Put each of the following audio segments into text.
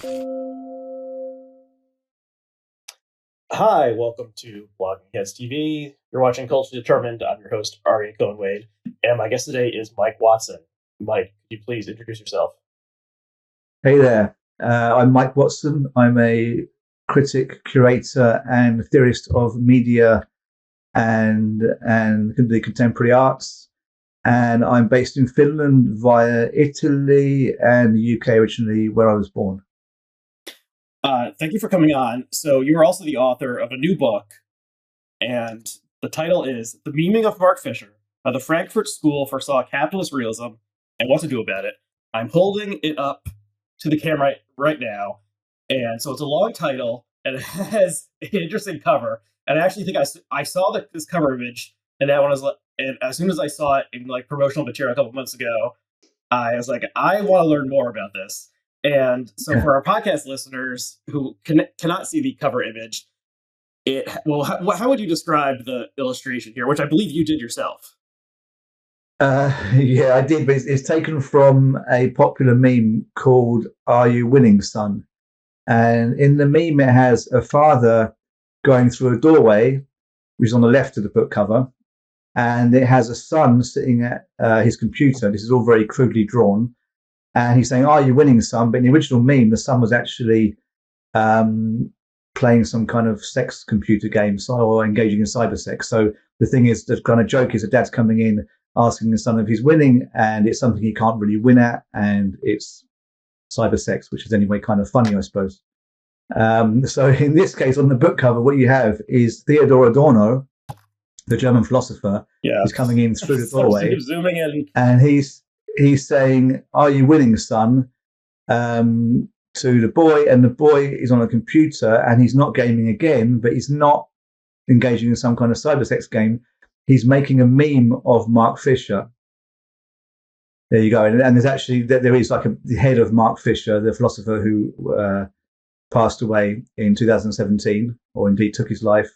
Hi, welcome to Blogging Heads TV. You're watching Culture Determined. I'm your host, Aryeh Cohen-Wade, and my guest today is Mike Watson. Mike, could you please introduce yourself? Hey there, I'm Mike Watson. I'm a critic, curator, and theorist of media and the contemporary arts. And I'm based in Finland via Italy and the UK originally, where I was born. Thank you for coming on. So you are also the author of a new book, and the title is The Memeing of Mark Fisher, How the Frankfurt School Foresaw Capitalist Realism and What to Do About It. I'm holding it up to the camera right now, and so it's a long title, and it has an interesting cover. And I actually think I saw this cover image, and that one was like, and as soon as I saw it in like promotional material a couple months ago, I was like, I want to learn more about this. And so for our podcast listeners who cannot see the cover image, how would you describe the illustration here, which I believe you did yourself? Yeah, I did, but it's taken from a popular meme called "Are You Winning, Son?" And in the meme, it has a father going through a doorway, which is on the left of the book cover, and it has a son sitting at his computer. This is all very crudely drawn, and he's saying, "Are you winning, son?" But in the original meme, the son was actually playing some kind of sex computer game, or engaging in cyber sex. So the thing is, the kind of joke is the dad's coming in asking the son if he's winning, and it's something he can't really win at, and it's cyber sex, which is anyway kind of funny, I suppose. So in this case, on the book cover, what you have is Theodor Adorno, the German philosopher, is coming in through the doorway, zooming in, and he's saying, "Are you winning, son?" To the boy, and the boy is on a computer, and he's not gaming again, but he's not engaging in some kind of cyber sex game. He's making a meme of Mark Fisher. There you go. And there's actually, there is like the head of Mark Fisher, the philosopher who passed away in 2017, or indeed took his life.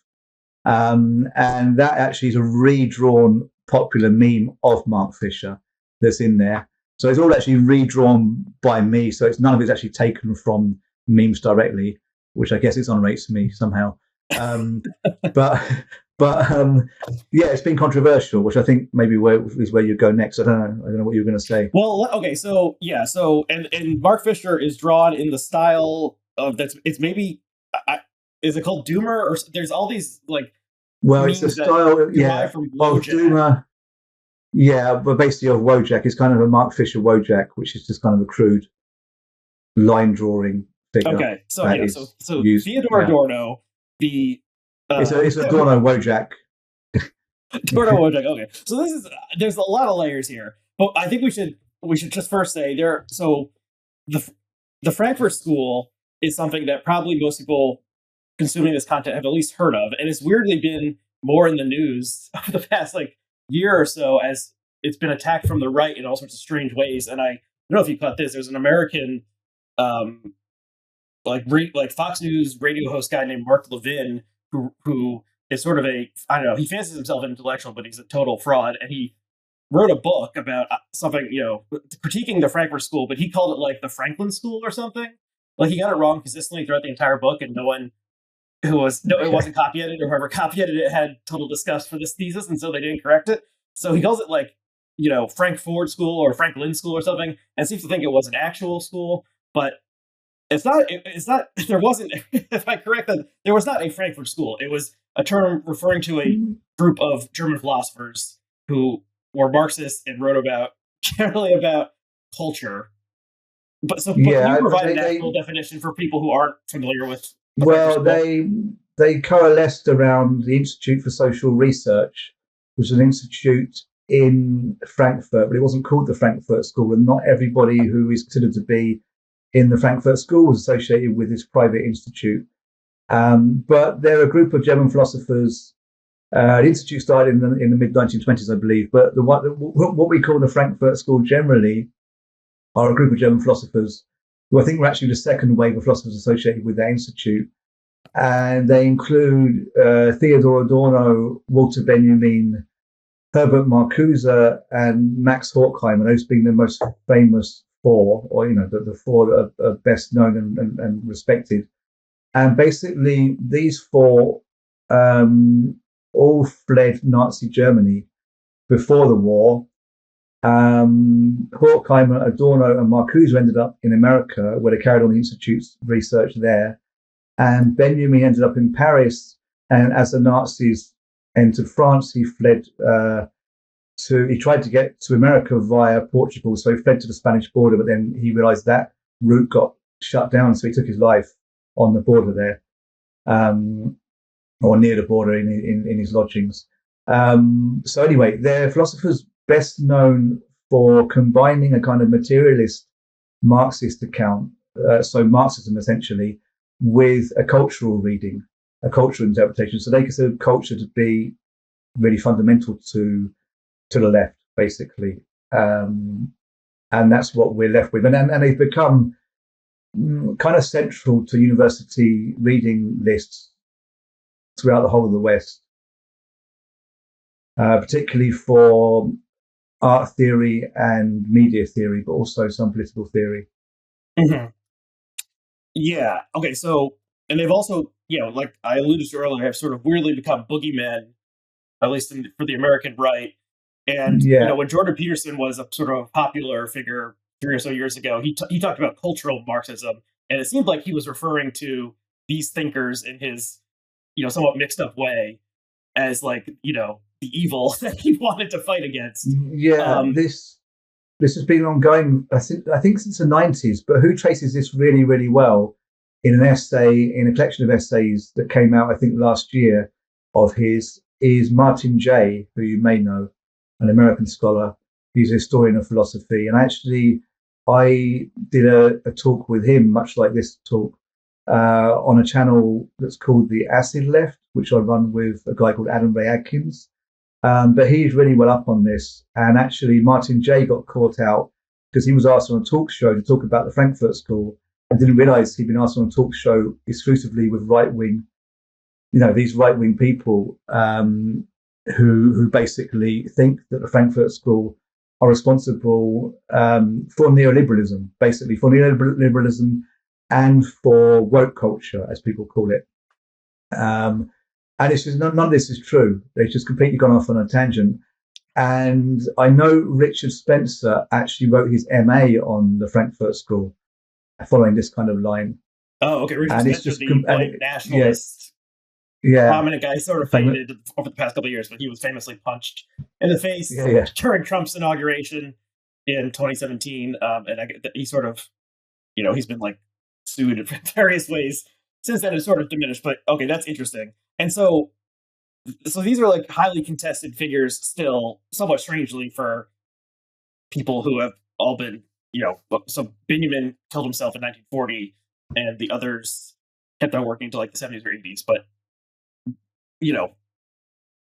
And that actually is a redrawn popular meme of Mark Fisher that's in there. So it's all actually redrawn by me. So none of it's actually taken from memes directly, which I guess exonerates me somehow. But yeah, it's been controversial, which I think maybe is where you go next. I don't know what you're going to say. Well, okay, so yeah, and Mark Fisher is drawn in the style of it's maybe is it called Doomer, or there's all these like it's a style from Doomer. Yeah, but basically of Wojak. It's kind of a Mark Fisher Wojak, which is just kind of a crude line drawing figure. Okay, so yeah, so Theodor Adorno, it's Adorno Wojak. Adorno Wojak. Okay, so there's a lot of layers here, but I think we should just first say So the Frankfurt School is something that probably most people consuming this content have at least heard of, and it's weirdly been more in the news over the past year or so, as it's been attacked from the right in all sorts of strange ways. And I don't know if you caught this. There's an American Fox News radio host guy named Mark Levin who is sort of he fancies himself an intellectual, but he's a total fraud. And he wrote a book about something, critiquing the Frankfurt School, but he called it the Franklin School or something. He got it wrong consistently throughout the entire book, and it wasn't copy edited, or whoever copy edited it had total disgust for this thesis, and so they didn't correct it. So he calls it Frankfurt School or Franklin School or something, and seems to think it was an actual school, but it's not. There wasn't. If I correct that, there was not a Frankfurt School. It was a term referring to a group of German philosophers who were Marxists and wrote generally about culture. But can you provide an actual definition for people who aren't familiar with? Well, they coalesced around the Institute for Social Research, which was an institute in Frankfurt, but it wasn't called the Frankfurt School, and not everybody who is considered to be in the Frankfurt School was associated with this private institute. But they're a group of German philosophers. The institute started in the mid-1920s, I believe, but what we call the Frankfurt School generally are a group of German philosophers who I think were actually the second wave of philosophers associated with that institute. And they include Theodor Adorno, Walter Benjamin, Herbert Marcuse, and Max Horkheimer, those being the most famous four, or the four that are best known and respected. And basically, these four all fled Nazi Germany before the war. Horkheimer, Adorno, and Marcuse ended up in America, where they carried on the Institute's research there. And Benjamin ended up in Paris. And as the Nazis entered France, he fled he tried to get to America via Portugal. So he fled to the Spanish border, but then he realized that route got shut down. So he took his life on the border there, or near the border in his lodgings. So anyway, they're philosophers best known for combining a kind of materialist Marxist account, so Marxism essentially, with a cultural reading, a cultural interpretation. So they consider culture to be really fundamental to the left, basically. And that's what we're left with. And they've become kind of central to university reading lists throughout the whole of the West, particularly for art theory and media theory, but also some political theory. Mm-hmm. Yeah. Okay. So, and they've also, like I alluded to earlier, have sort of weirdly become boogeymen, at least for the American right. And when Jordan Peterson was a sort of popular figure 3 or so years ago, he talked about cultural Marxism, and it seemed like he was referring to these thinkers in his somewhat mixed up way as like the evil that he wanted to fight against. This has been ongoing, I think since the 90s, but who traces this really, really well in a collection of essays that came out, I think, last year of his, is Martin Jay, who you may know, an American scholar. He's a historian of philosophy. And actually, I did a talk with him, much like this talk, on a channel that's called The Acid Left, which I run with a guy called Adam Ray Adkins. But he's really well up on this. And actually, Martin Jay got caught out because he was asked on a talk show to talk about the Frankfurt School and didn't realize he'd been asked on a talk show exclusively with these right-wing people who basically think that the Frankfurt School are responsible for neoliberalism, basically for neoliberalism and for woke culture, as people call it. And it's just none of this is true. They've just completely gone off on a tangent. And I know Richard Spencer actually wrote his MA on the Frankfurt School, following this kind of line. Oh, okay. Richard Spencer, the nationalist, prominent guy, sort of faded over the past couple of years, but he was famously punched in the face during Trump's inauguration in 2017. And he sort of, he's been like sued in various ways since then. It's sort of diminished, but okay, that's interesting. And so these are like highly contested figures still, somewhat strangely, for people who have all been, so Benjamin killed himself in 1940 and the others kept on working until like the 70s or 80s. But,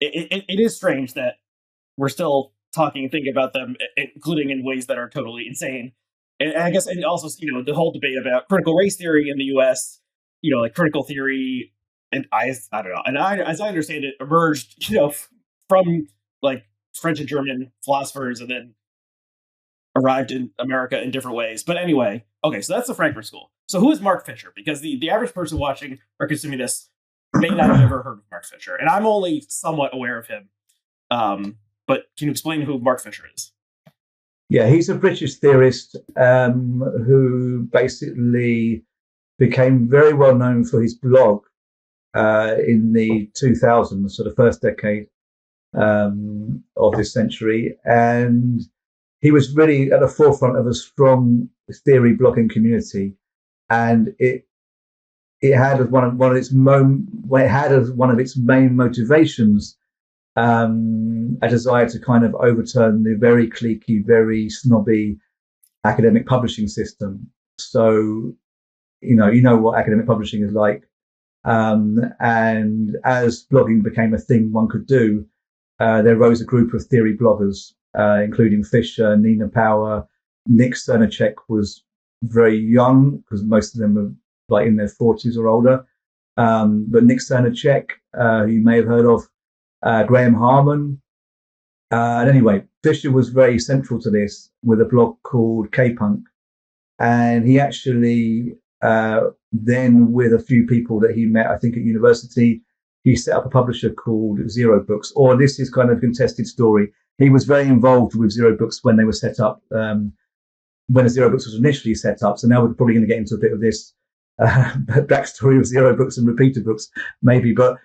it is strange that we're still talking and thinking about them, including in ways that are totally insane. And I guess, and also, the whole debate about critical race theory in the US, like critical theory, and I don't know. And as I understand it, emerged, from like French and German philosophers and then arrived in America in different ways. But anyway, okay, so that's the Frankfurt School. So who is Mark Fisher? Because the average person watching or consuming this may not have ever heard of Mark Fisher. And I'm only somewhat aware of him. But can you explain who Mark Fisher is? Yeah, he's a British theorist who basically became very well known for his blog in the 2000s, so the first decade of this century. And he was really at the forefront of a strong theory blogging community. And it had as one of its main motivations a desire to kind of overturn the very cliquey, very snobby academic publishing system. So, you know what academic publishing is like. And as blogging became a thing one could do, there rose a group of theory bloggers, including Fisher, Nina Power. Nick Cernacek was very young because most of them were like in their 40s or older. But Nick Cernacek, you may have heard of, Graham Harman. And anyway, Fisher was very central to this with a blog called K-Punk. And he actually then, with a few people that he met, I think at university, he set up a publisher called Zero Books. Or this is kind of a contested story. He was very involved with Zero Books when they were set up, when Zero Books was initially set up. So now we're probably going to get into a bit of this backstory of Zero Books and repeater books, maybe. But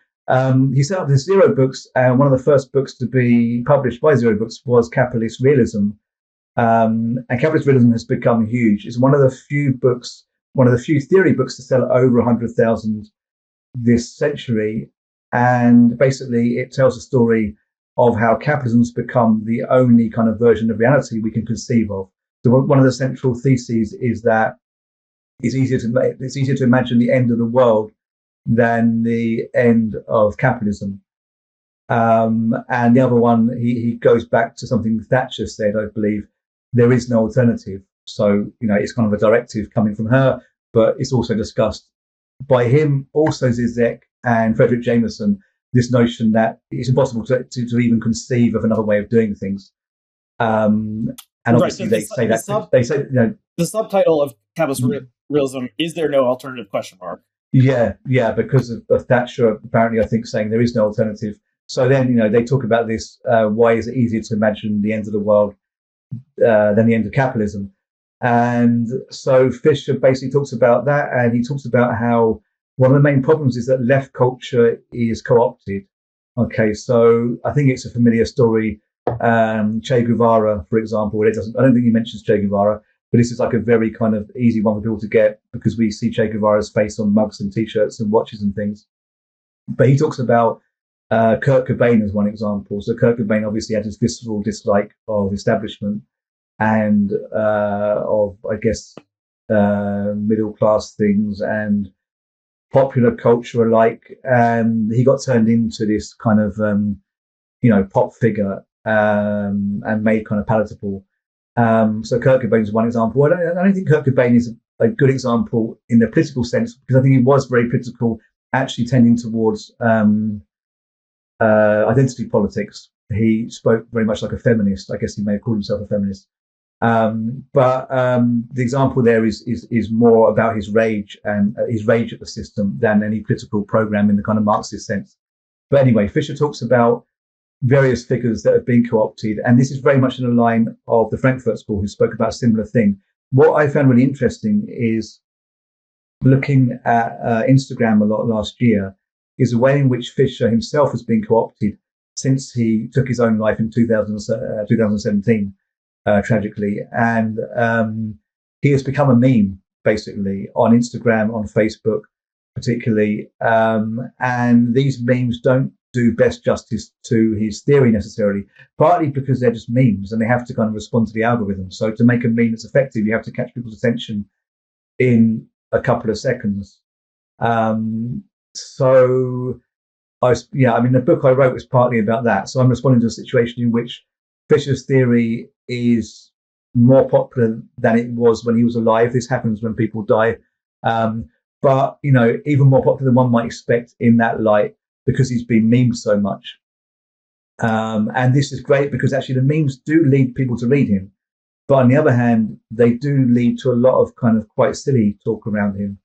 he set up this Zero Books, and one of the first books to be published by Zero Books was Capitalist Realism. And Capitalist Realism has become huge. It's one of the few books, one of the few theory books to sell over 100,000 this century. And basically, it tells a story of how capitalism's become the only kind of version of reality we can conceive of. So one of the central theses is that it's easier to imagine the end of the world than the end of capitalism. And the other one, he goes back to something Thatcher said, I believe, there is no alternative. So, it's kind of a directive coming from her, but it's also discussed by him, also Zizek and Frederick Jameson, this notion that it's impossible to even conceive of another way of doing things. And obviously right, so the subtitle of Capitalist Realism, is there no alternative ? Yeah, because of Thatcher apparently, I think, saying there is no alternative. So then, they talk about this, why is it easier to imagine the end of the world than the end of capitalism? And so Fisher basically talks about that, and he talks about how one of the main problems is that left culture is co-opted. Okay, so I think it's a familiar story. Che Guevara, for example, I don't think he mentions Che Guevara, but this is like a very kind of easy one for people to get because we see Che Guevara's face on mugs and t-shirts and watches and things. But he talks about Kurt Cobain as one example. So Kurt Cobain obviously had his visceral dislike of establishment and of, I guess, middle class things and popular culture alike. And he got turned into this kind of, pop figure and made kind of palatable. So Kurt Cobain is one example. I don't think Kurt Cobain is a good example in the political sense, because I think he was very political, actually tending towards identity politics. He spoke very much like a feminist. I guess he may have called himself a feminist. But the example there is more about his rage and his rage at the system than any political program in the kind of Marxist sense. But anyway, Fisher talks about various figures that have been co-opted, and this is very much in the line of the Frankfurt School, who spoke about a similar thing. What I found really interesting is looking at Instagram a lot last year, is the way in which Fisher himself has been co-opted since he took his own life in 2017, tragically. And he has become a meme, basically, on Instagram, on Facebook, particularly. And these memes don't do best justice to his theory necessarily, partly because they're just memes and they have to kind of respond to the algorithm. So to make a meme that's effective, you have to catch people's attention in a couple of seconds. So the book I wrote was partly about that. So I'm responding to a situation in which Fisher's theory is more popular than it was when he was alive. This happens when people die. But, even more popular than one might expect in that light, because he's been memed so much. And this is great because actually the memes do lead people to read him. But on the other hand, they do lead to a lot of kind of quite silly talk around him,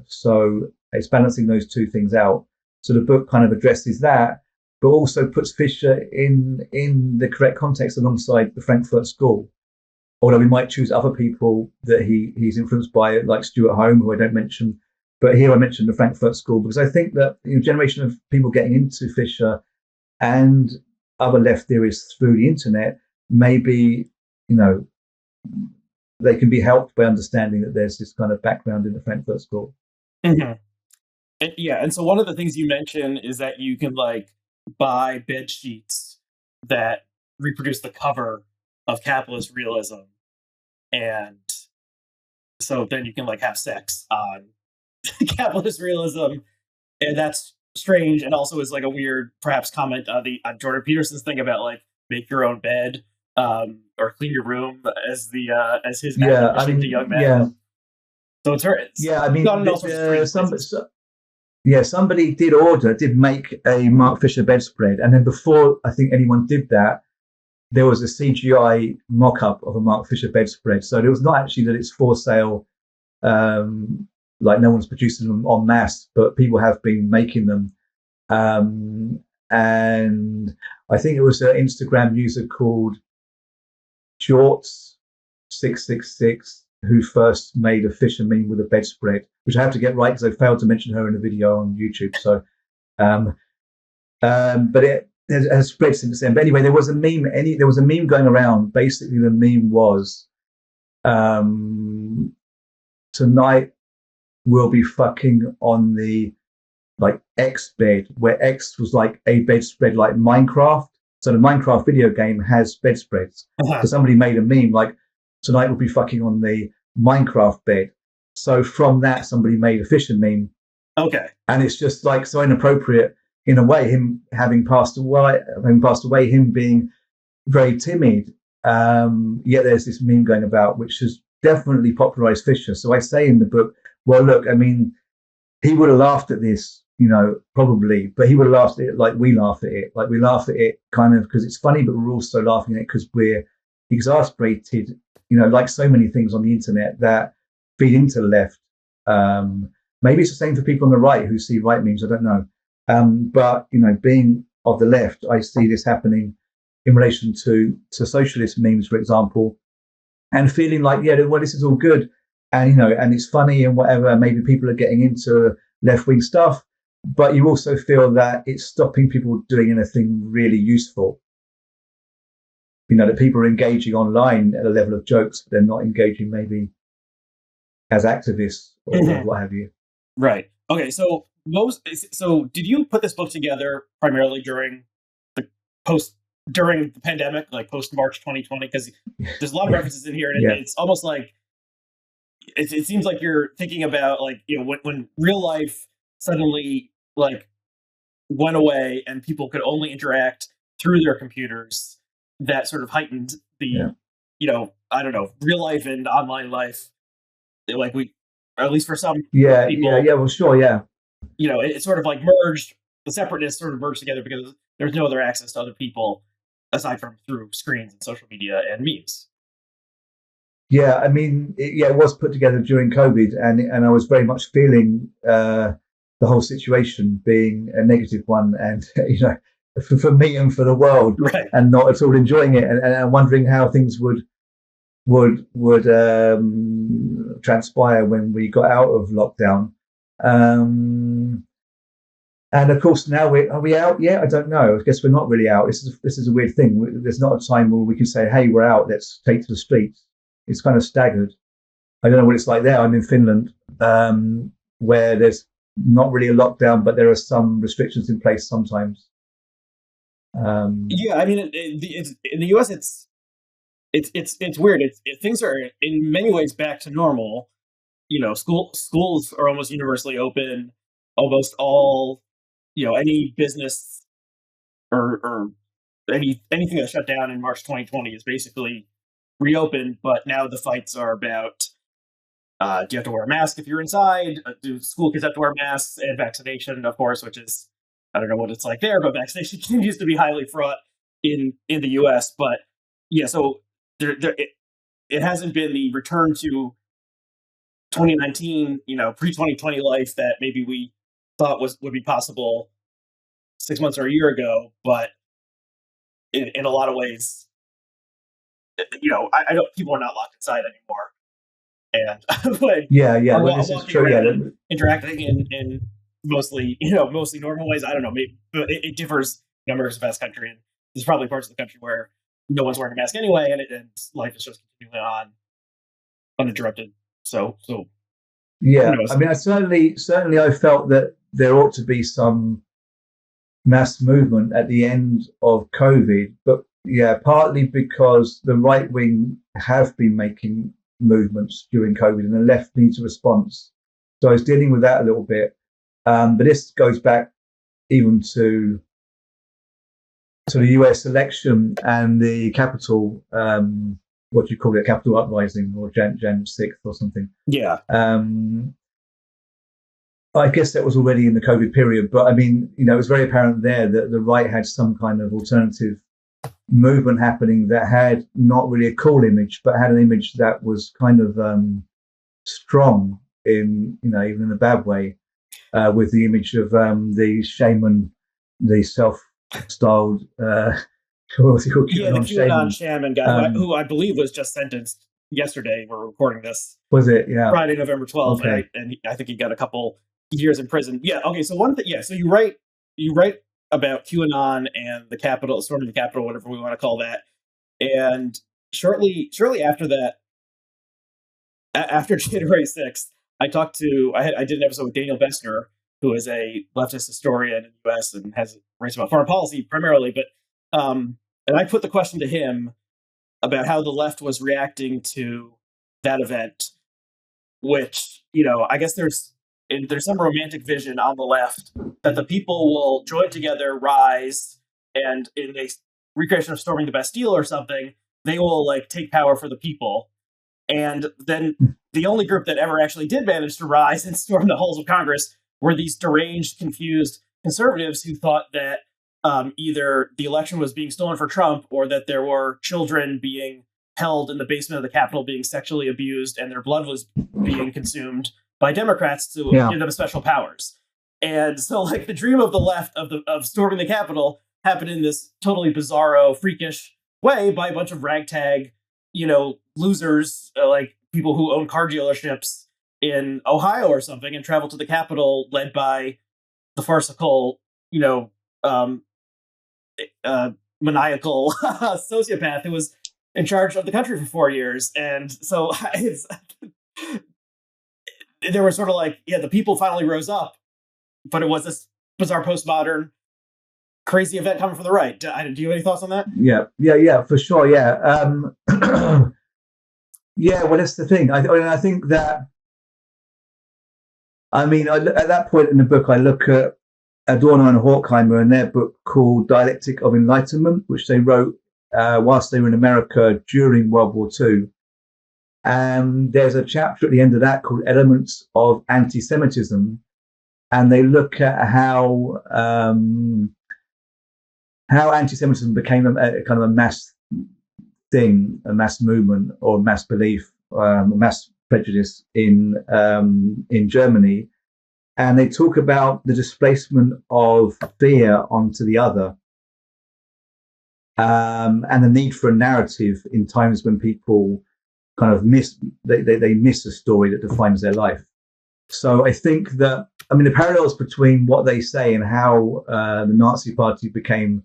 so it's balancing those two things out. So the book kind of addresses that, but also puts Fisher in the correct context alongside the Frankfurt School. Although we might choose other people that he's influenced by, like Stuart Home, who I don't mention. But here I mentioned the Frankfurt School because I think that a generation of people getting into Fisher and other left theorists through the internet, maybe, they can be helped by understanding that there's this kind of background in the Frankfurt School. Mm-hmm. And so one of the things you mentioned is that you can buy bed sheets that reproduce the cover of Capitalist Realism, and so then you can have sex on Capitalist Realism, and that's strange, and also is a weird perhaps comment on Jordan Peterson's thing about make your own bed or clean your room as his machine to young men. Yeah. So somebody did make a Mark Fisher bedspread, and then before I think anyone did that, there was a CGI mock-up of a Mark Fisher bedspread. So it was not actually that it's for sale, like no one's producing them en masse, but people have been making them. And I think it was an Instagram user called Jorts666 who first made a Fisher meme with a bedspread, which I have to get right because I failed to mention her in a video on YouTube. So, but it has spread since then. But anyway, there was a meme. There was a meme going around. Basically, the meme was, "Tonight we'll be fucking on the like X bed," where X was like a bedspread like Minecraft. So the Minecraft video game has bedspreads. So somebody made a meme like, "Tonight we'll be fucking on the Minecraft bed." So from that, somebody made a Fisher meme. Okay. And it's just like so inappropriate in a way, him having passed away, him being very timid. Yet there's this meme going about, which has definitely popularized Fisher. So I say in the book, well, look, I mean, he would have laughed at this, probably, but he would have laughed at it like we laugh at it. Like we laugh at it kind of because it's funny, but we're also laughing at it because we're exasperated, like so many things on the internet that feed into the left. Maybe it's the same for people on the right who see right memes. I don't know. But, being of the left, I see this happening in relation to socialist memes, for example, and feeling like, yeah, well, this is all good. And, and it's funny and whatever. Maybe people are getting into left-wing stuff, but you also feel that it's stopping people doing anything really useful. That people are engaging online at a level of jokes, but they're not engaging maybe as activists or what have you. Right. Okay. So did you put this book together primarily during the pandemic, like post March 2020? Because there's a lot of references in here, and it's almost like it seems like you're thinking about like when real life suddenly like went away and people could only interact through their computers. That sort of heightened the I don't know, real life and online life. Like at least for some people, well, sure, it sort of like merged. The separateness sort of merged together because there's no other access to other people aside from through screens and social media and memes. Yeah, I mean, it was put together during COVID, and I was very much feeling the whole situation being a negative one, and for me and for the world, right. And not at all enjoying it, and wondering how things would transpire when we got out of lockdown. And of course, now are we out yet? I don't know. I guess we're not really out. This is a weird thing. There's not a time where we can say, "Hey, we're out. Let's take to the streets." It's kind of staggered. I don't know what it's like there. I'm in Finland, where there's not really a lockdown, but there are some restrictions in place sometimes. I mean, in the US, it's weird. Things are in many ways back to normal. Schools are almost universally open. Almost all, any business or anything that shut down in March 2020 is basically reopened. But now the fights are about: do you have to wear a mask if you're inside? Do school kids have to wear masks? And vaccination, of course, which is, I don't know what it's like there, but vaccination continues to be highly fraught in the US. But so it hasn't been the return to 2019, pre-2020 life that maybe we thought would be possible 6 months or a year ago. But in a lot of ways, I don't. People are not locked inside anymore, and this is true. Interacting in mostly normal ways. I don't know. Maybe but it differs numbers of vast country, and there's probably parts of the country where no one's wearing a mask anyway, and life is just continuing on uninterrupted. So I mean, I certainly I felt that there ought to be some mass movement at the end of COVID, but partly because the right wing have been making movements during COVID and the left needs a response. So I was dealing with that a little bit. But this goes back even to the US election and the Capitol, what do you call it, Capitol uprising, or Jan 6th or something. Yeah. I guess that was already in the COVID period, but I mean, it was very apparent there that the right had some kind of alternative movement happening that had not really a cool image, but had an image that was kind of strong in, even in a bad way, with the image of the shaman, the self-styled, what's he called? Yeah, the QAnon shaman guy, who I believe was just sentenced yesterday. We're recording this. Was it? Yeah. Friday, November 12th, okay. and I think he got a couple years in prison. Yeah. Okay. So one thing. Yeah. So you write about QAnon and the Capitol, storming the Capitol, whatever we want to call that. And shortly after that, after January 6th, I did an episode with Daniel Bessner, who is a leftist historian in the U.S. and has writes about foreign policy primarily. But and I put the question to him about how the left was reacting to that event, which, I guess there's some romantic vision on the left that the people will join together, rise, and in a recreation of storming the Bastille or something, they will take power for the people. And then the only group that ever actually did manage to rise and storm the halls of Congress were these deranged, confused conservatives who thought that either the election was being stolen for Trump or that there were children being held in the basement of the Capitol being sexually abused and their blood was being consumed by Democrats to give them special powers. And so the dream of the left of storming the Capitol happened in this totally bizarro, freakish way by a bunch of ragtag, losers, like people who own car dealerships in Ohio or something, and travel to the Capitol led by the farcical, maniacal sociopath who was in charge of the country for 4 years. And so there was sort of the people finally rose up, but it was this bizarre postmodern crazy event coming from the right. Do you have any thoughts on that? Yeah, for sure. Yeah. Yeah, well, that's the thing. I think that, at that point in the book, I look at Adorno and Horkheimer and their book called Dialectic of Enlightenment, which they wrote whilst they were in America during World War II. And there's a chapter at the end of that called Elements of Anti-Semitism. And they look at how anti-Semitism became a kind of a mass thing, a mass movement or mass belief, mass prejudice in Germany. And they talk about the displacement of fear onto the other, and the need for a narrative in times when people kind of miss a story that defines their life. So I think that, the parallels between what they say and how the Nazi Party became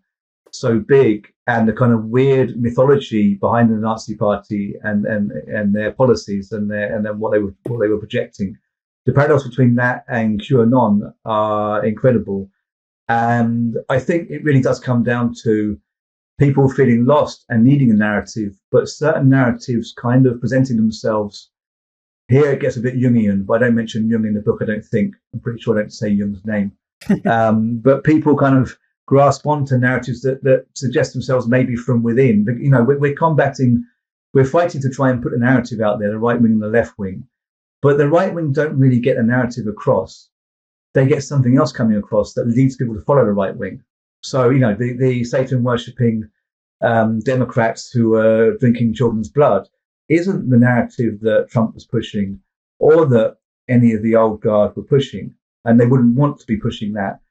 so big and the kind of weird mythology behind the Nazi Party and their policies and then what they were projecting. The parallels between that and QAnon are incredible. And I think it really does come down to people feeling lost and needing a narrative, but certain narratives kind of presenting themselves. Here it gets a bit Jungian, but I don't mention Jung in the book, I don't think. I'm pretty sure I don't say Jung's name. But people kind of grasp onto narratives that suggest themselves maybe from within. But, we're fighting to try and put a narrative out there, the right wing and the left wing. But the right wing don't really get a narrative across. They get something else coming across that leads people to follow the right wing. So, the Satan worshipping Democrats who are drinking children's blood isn't the narrative that Trump was pushing or that any of the old guard were pushing. And they wouldn't want to be pushing that.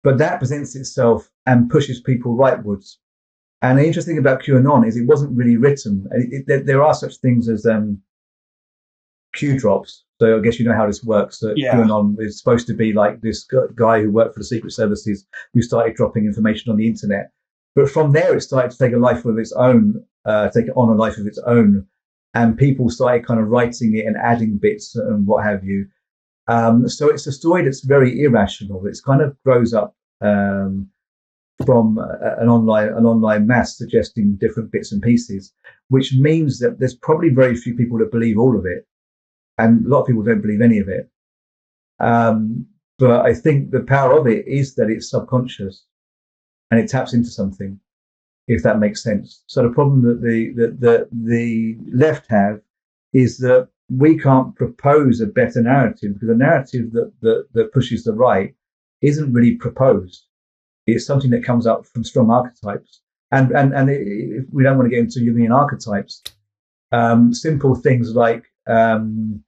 But that presents itself and pushes people rightwards. And the interesting thing about QAnon is it wasn't really written. There are such things as Q drops. So I guess you know how this works. That QAnon is supposed to be like this guy who worked for the secret services who started dropping information on the internet. But from there, it started to take a life of its own, take it on a life of its own. And people started kind of writing it and adding bits and what have you. So it's a story that's very irrational. It's kind of grows up from an online mass suggesting different bits and pieces, which means that there's probably very few people that believe all of it. And a lot of people don't believe any of it. But I think the power of it is that it's subconscious and it taps into something, if that makes sense. So the problem that the left have is that we can't propose a better narrative because the narrative that pushes the right isn't really proposed. It's something that comes up from strong archetypes. if we don't want to get into Jungian archetypes, simple things like the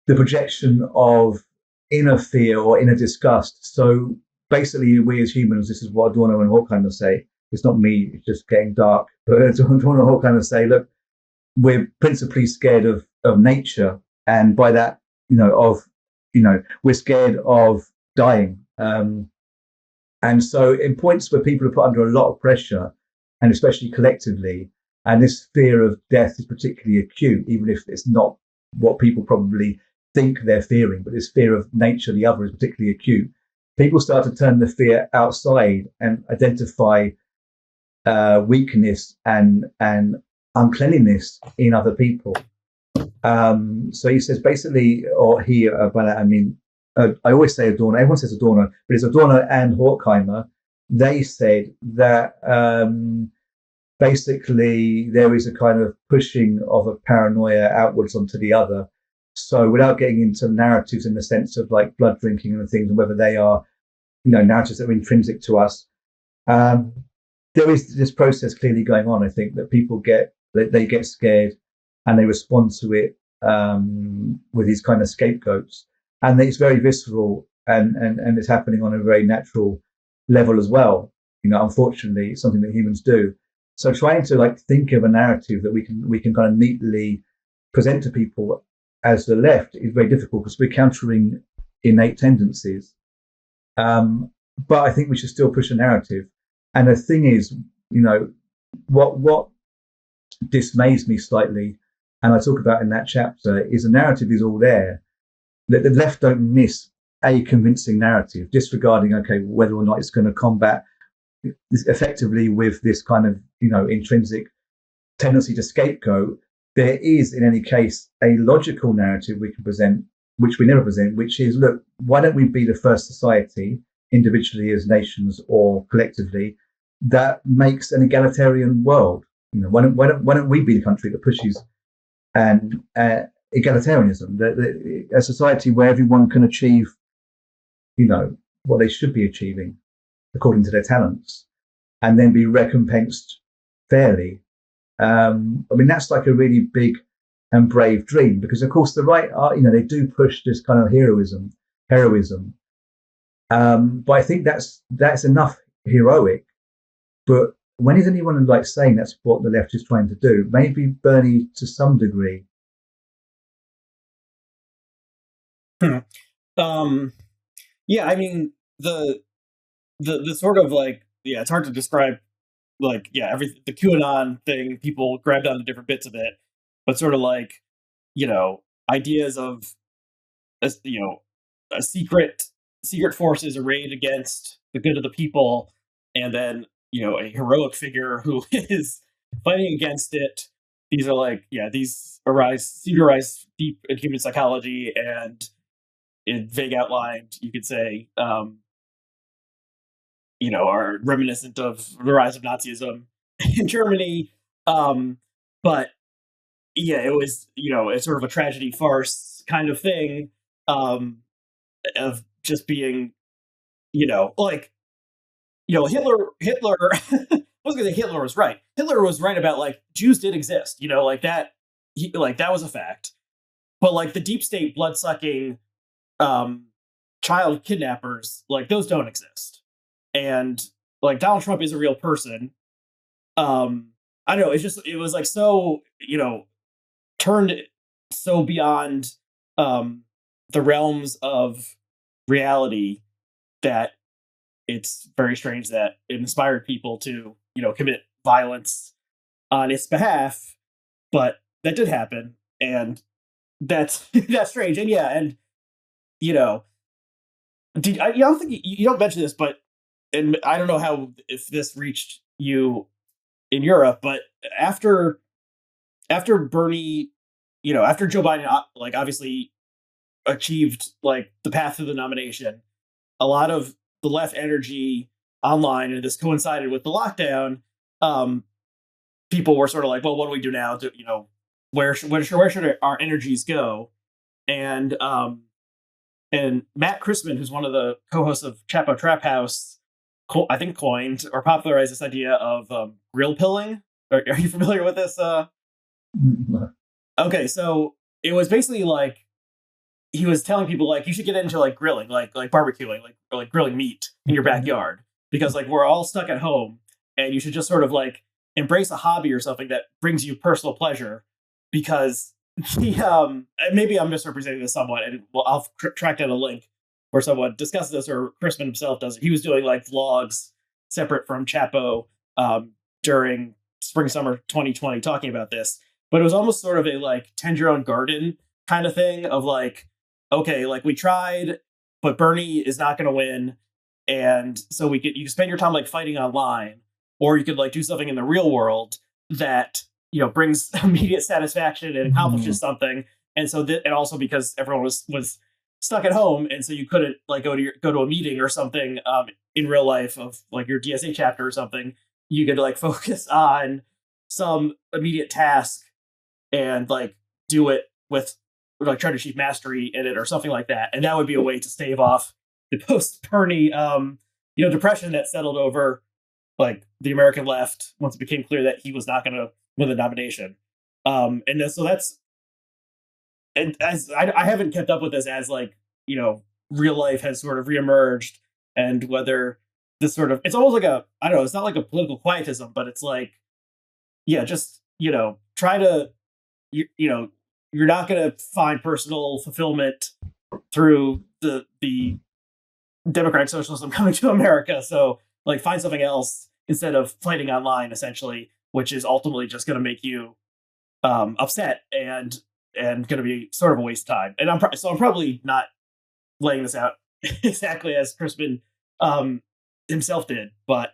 projection of inner fear or inner disgust. So basically, we as humans, this is what Adorno and Horkheimer say. It's not me, it's just getting dark. But Adorno and Horkheimer say, look, we're principally scared of nature. And by that, we're scared of dying. And so in points where people are put under a lot of pressure, and especially collectively, and this fear of death is particularly acute, even if it's not what people probably think they're fearing, but this fear of nature, the other, is particularly acute. People start to turn the fear outside and identify weakness and uncleanliness in other people. So he says basically, or he, by that I mean, I always say Adorno, everyone says Adorno, but it's Adorno and Horkheimer. They said that basically there is a kind of pushing of a paranoia outwards onto the other. So without getting into narratives in the sense of like blood drinking and things, and whether they are, narratives that are intrinsic to us, there is this process clearly going on. I think that people get scared and they respond to it with these kind of scapegoats, and it's very visceral and it's happening on a very natural level as well. Unfortunately, it's something that humans do. So trying to like think of a narrative that we can kind of neatly present to people as the left is very difficult because we're countering innate tendencies. But I think we should still push a narrative. And the thing is, what dismays me slightly, and I talk about in that chapter, is the narrative is all there. That the left don't miss a convincing narrative, disregarding, okay, whether or not it's going to combat effectively with this kind of, intrinsic tendency to scapegoat. There is, in any case, a logical narrative we can present, which we never present, which is, look, why don't we be the first society, individually as nations or collectively, that makes an egalitarian world? Why don't we be the country that pushes and egalitarianism, a society where everyone can achieve, what they should be achieving according to their talents, and then be recompensed fairly. That's like a really big and brave dream, because of course the right are, they do push this kind of heroism. But I think that's enough heroic. But when is anyone like saying that's what the left is trying to do? Maybe Bernie to some degree. Yeah, I mean the sort of like, yeah, it's hard to describe, like, yeah, the QAnon thing, people grabbed onto different bits of it, but sort of like, ideas of a secret forces arrayed against the good of the people, and then a heroic figure who is fighting against it. These are like, yeah, these seem to arise deep in human psychology, and in vague outline, you could say, are reminiscent of the rise of Nazism in Germany. But yeah, it was, it's sort of a tragedy farce kind of thing, of just being, like, Hitler, I was gonna say Hitler was right. Hitler was right about, like, Jews did exist, like that, that was a fact. But like the deep state blood sucking, child kidnappers, like those don't exist. And like Donald Trump is a real person. I don't know, it was like so, turned so beyond the realms of reality that it's very strange that it inspired people to, commit violence on its behalf. But that did happen, and that's that's strange. And yeah, and I don't think you don't mention this, but, and I don't know if this reached you in Europe, but after Bernie, after Joe Biden, like, obviously achieved like the path to the nomination, a lot of the left energy online, and this coincided with the lockdown. People were sort of like, well, what do we do now? Where should our energies go? And Matt Christman, who's one of the co-hosts of Chapo Trap House, I think coined or popularized this idea of grill pilling. Are you familiar with this? Okay, so it was basically like he was telling people like you should get into like grilling, like barbecuing, like grilling meat in your backyard because like we're all stuck at home, and you should just sort of like embrace a hobby or something that brings you personal pleasure because he maybe I'm misrepresenting this somewhat, and well I'll track down a link where someone discusses this or Crispin himself does it. He was doing like vlogs separate from Chapo during spring summer 2020 talking about this, but it was almost sort of a like tend your own garden kind of thing of like, okay, like we tried, but Bernie is not going to win, and so you can spend your time like fighting online, or you could like do something in the real world that brings immediate satisfaction and accomplishes something. And so and also because everyone was stuck at home, and so you couldn't like go to a meeting or something in real life of like your DSA chapter or something, you could like focus on some immediate task and like do it with like try to achieve mastery in it or something like that. And that would be a way to stave off the post-Bernie depression that settled over like the American left once it became clear that he was not going to win the nomination. So that's, and as I haven't kept up with this as like real life has sort of reemerged, and whether this sort of, it's almost like I don't know, it's not like a political quietism, but it's like, yeah, just try to you're not going to find personal fulfillment through the democratic socialism coming to America. So like find something else instead of fighting online, essentially, which is ultimately just going to make you upset and going to be sort of a waste of time. And I'm probably not laying this out exactly as Crispin himself did, but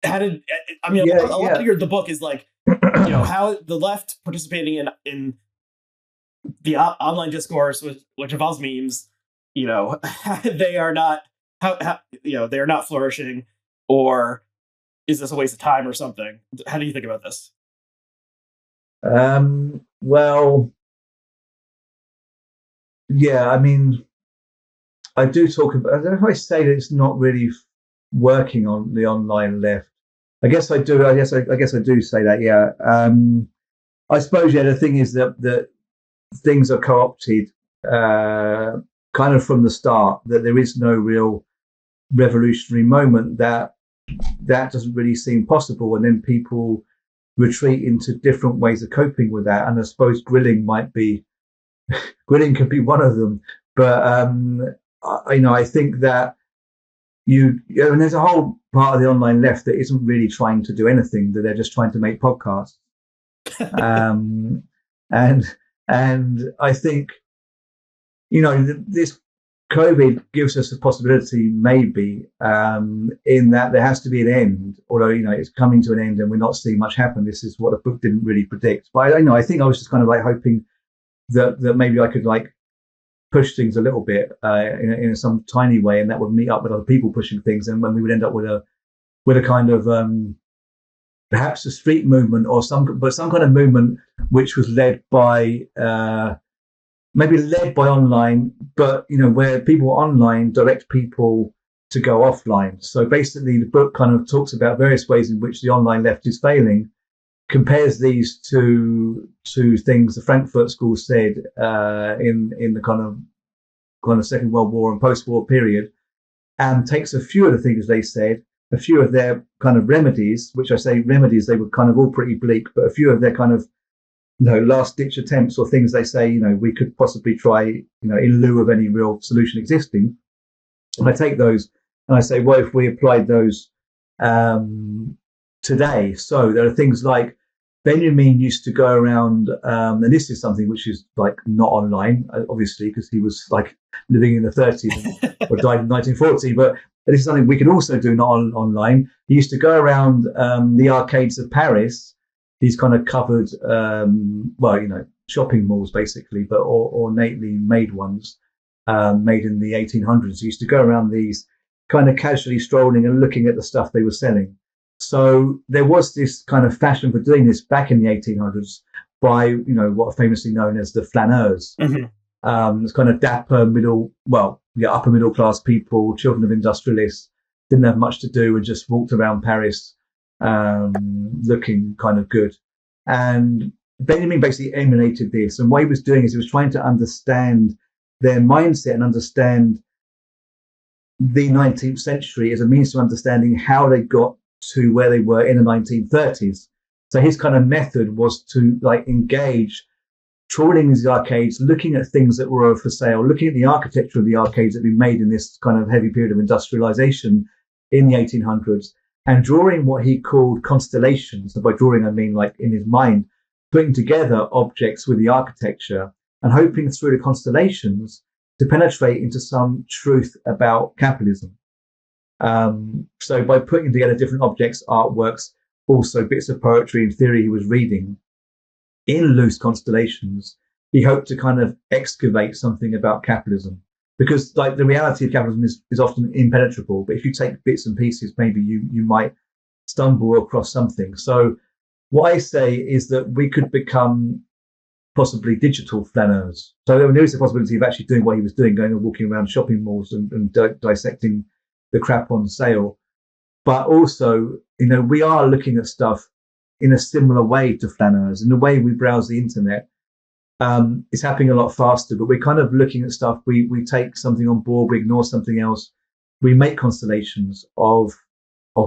how did a lot of the book is like how the left participating in the online discourse which involves memes, they are not they are not flourishing, or is this a waste of time or something? How do you think about this? Well, yeah, I mean, I do talk about, I don't know if I say that it's not really working on the online left. I guess I do. I guess I do say that. Yeah. I suppose. Yeah. The thing is that things are co-opted, kind of from the start. That there is no real revolutionary moment. That doesn't really seem possible, and then people retreat into different ways of coping with that. And I suppose grilling could be one of them. But I think that and there's a whole part of the online left that isn't really trying to do anything, that they're just trying to make podcasts. And I think, this COVID gives us a possibility, maybe, in that there has to be an end, although, it's coming to an end and we're not seeing much happen. This is what the book didn't really predict. But I think I was just kind of like hoping that maybe I could like push things a little bit in some tiny way, and that would meet up with other people pushing things, and when we would end up with a kind of perhaps a street movement or some kind of movement which was led by online, but where people online direct people to go offline. So basically, the book kind of talks about various ways in which the online left is failing, compares these to things the Frankfurt School said in the kind of Second World War and post-war period, and takes a few of the things they said, a few of their kind of remedies, which I say remedies, they were kind of all pretty bleak, but a few of their kind of last-ditch attempts or things they say we could possibly try in lieu of any real solution existing. And I take those and I say, well, if we applied those today, so there are things like Benjamin used to go around, and this is something which is like not online, obviously, because he was like living in the 30s or died in 1940. But this is something we can also do not online. He used to go around the arcades of Paris. He's kind of covered, shopping malls basically, but ornately made ones, made in the 1800s. He used to go around these, kind of casually strolling and looking at the stuff they were selling. So there was this kind of fashion for doing this back in the 1800s by, what are famously known as the flaneurs. Mm-hmm. It's kind of dapper upper middle class people, children of industrialists, didn't have much to do and just walked around Paris looking kind of good. And Benjamin basically emulated this. And what he was doing is he was trying to understand their mindset and understand the 19th century as a means to understanding how they got to where they were in the 1930s. So his kind of method was to like engage, trawling these arcades, looking at things that were for sale, looking at the architecture of the arcades that had been made in this kind of heavy period of industrialization in the 1800s, and drawing what he called constellations. And by drawing, I mean like in his mind, putting together objects with the architecture and hoping through the constellations to penetrate into some truth about capitalism. So by putting together different objects, artworks, also bits of poetry and theory he was reading in loose constellations, he hoped to kind of excavate something about capitalism. Because like the reality of capitalism is often impenetrable, but if you take bits and pieces, maybe you might stumble across something. So what I say is that we could become possibly digital flaneurs. So there is a possibility of actually doing what he was doing, going and walking around shopping malls and dissecting the crap on sale. But also, we are looking at stuff in a similar way to flaneurs. In the way we browse the internet, it's happening a lot faster, but we're kind of looking at stuff. We take something on board, we ignore something else. We make constellations of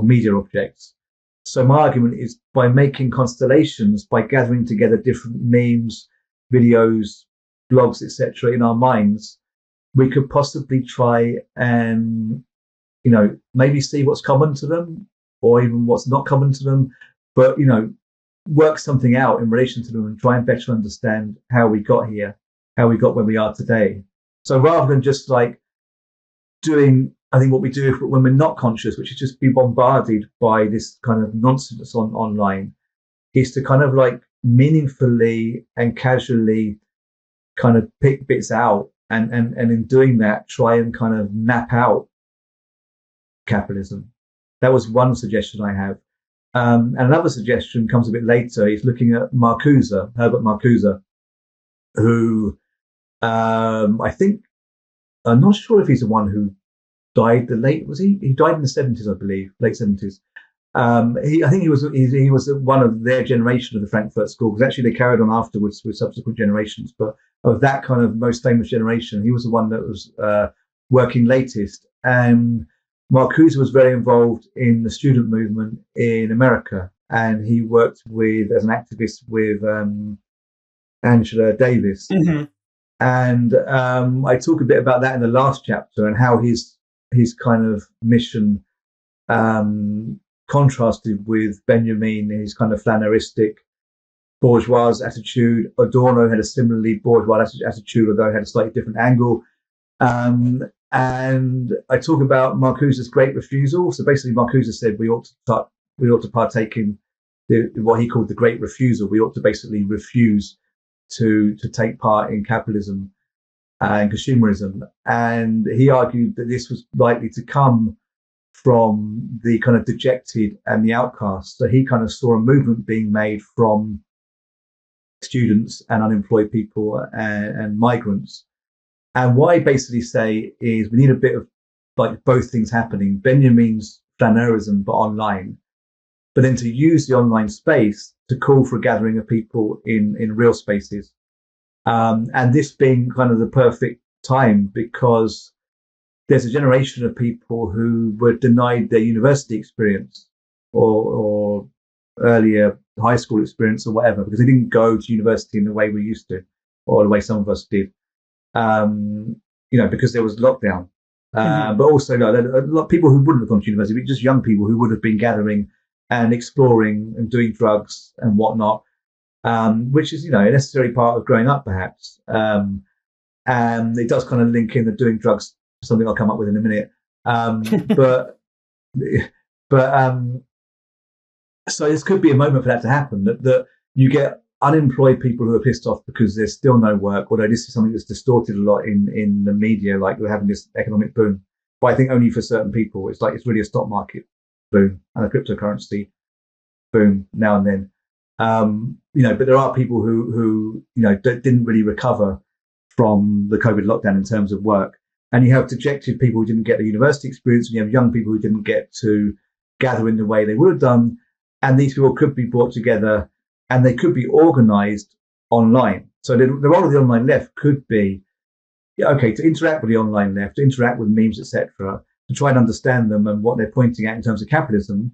media objects. So my argument is by making constellations, by gathering together different memes, videos, blogs, etc., in our minds, we could possibly try and, maybe see what's common to them or even what's not common to them, but, work something out in relation to them and try and better understand how we got here, how we got where we are today. So rather than just like doing, I think what we do when we're not conscious, which is just be bombarded by this kind of nonsense online, is to kind of like meaningfully and casually kind of pick bits out and in doing that, try and kind of map out capitalism. That was one suggestion I have. And another suggestion comes a bit later. He's looking at Marcuse, Herbert Marcuse, who I think, I'm not sure if he's the one who died he died in the 70s, I believe, late 70s. I think he was one of their generation of the Frankfurt School, because actually they carried on afterwards with subsequent generations. But of that kind of most famous generation, he was the one that was working latest. And Marcuse was very involved in the student movement in America, and he worked as an activist with Angela Davis. Mm-hmm. And I talk a bit about that in the last chapter and how his kind of mission contrasted with Benjamin, his kind of flaneuristic bourgeois attitude. Adorno had a similarly bourgeois attitude, although it had a slightly different angle. And I talk about Marcuse's great refusal. So basically, Marcuse said we ought to partake in what he called the great refusal. We ought to basically refuse to take part in capitalism and consumerism. And he argued that this was likely to come from the kind of dejected and the outcast. So he kind of saw a movement being made from students and unemployed people and migrants. And what I basically say is we need a bit of like both things happening. Benjamin's flaneurism, but online, but then to use the online space to call for a gathering of people in real spaces. And this being kind of the perfect time, because there's a generation of people who were denied their university experience or earlier high school experience or whatever, because they didn't go to university in the way we used to, or the way some of us did. Because there was lockdown. But also, there are a lot of people who wouldn't have gone to university, but just young people who would have been gathering and exploring and doing drugs and whatnot, which is, a necessary part of growing up, perhaps. And it does kind of link in the doing drugs, something I'll come up with in a minute. So this could be a moment for that to happen, that you get unemployed people who are pissed off because there's still no work, although this is something that's distorted a lot in the media, like we're having this economic boom. But I think only for certain people. It's really a stock market boom and a cryptocurrency boom now and then. But there are people who didn't really recover from the COVID lockdown in terms of work. And you have dejected people who didn't get the university experience, and you have young people who didn't get to gather in the way they would have done. And these people could be brought together and they could be organized online. So the role of the online left could be, okay, to interact with the online left, to interact with memes, etc., to try and understand them and what they're pointing at in terms of capitalism,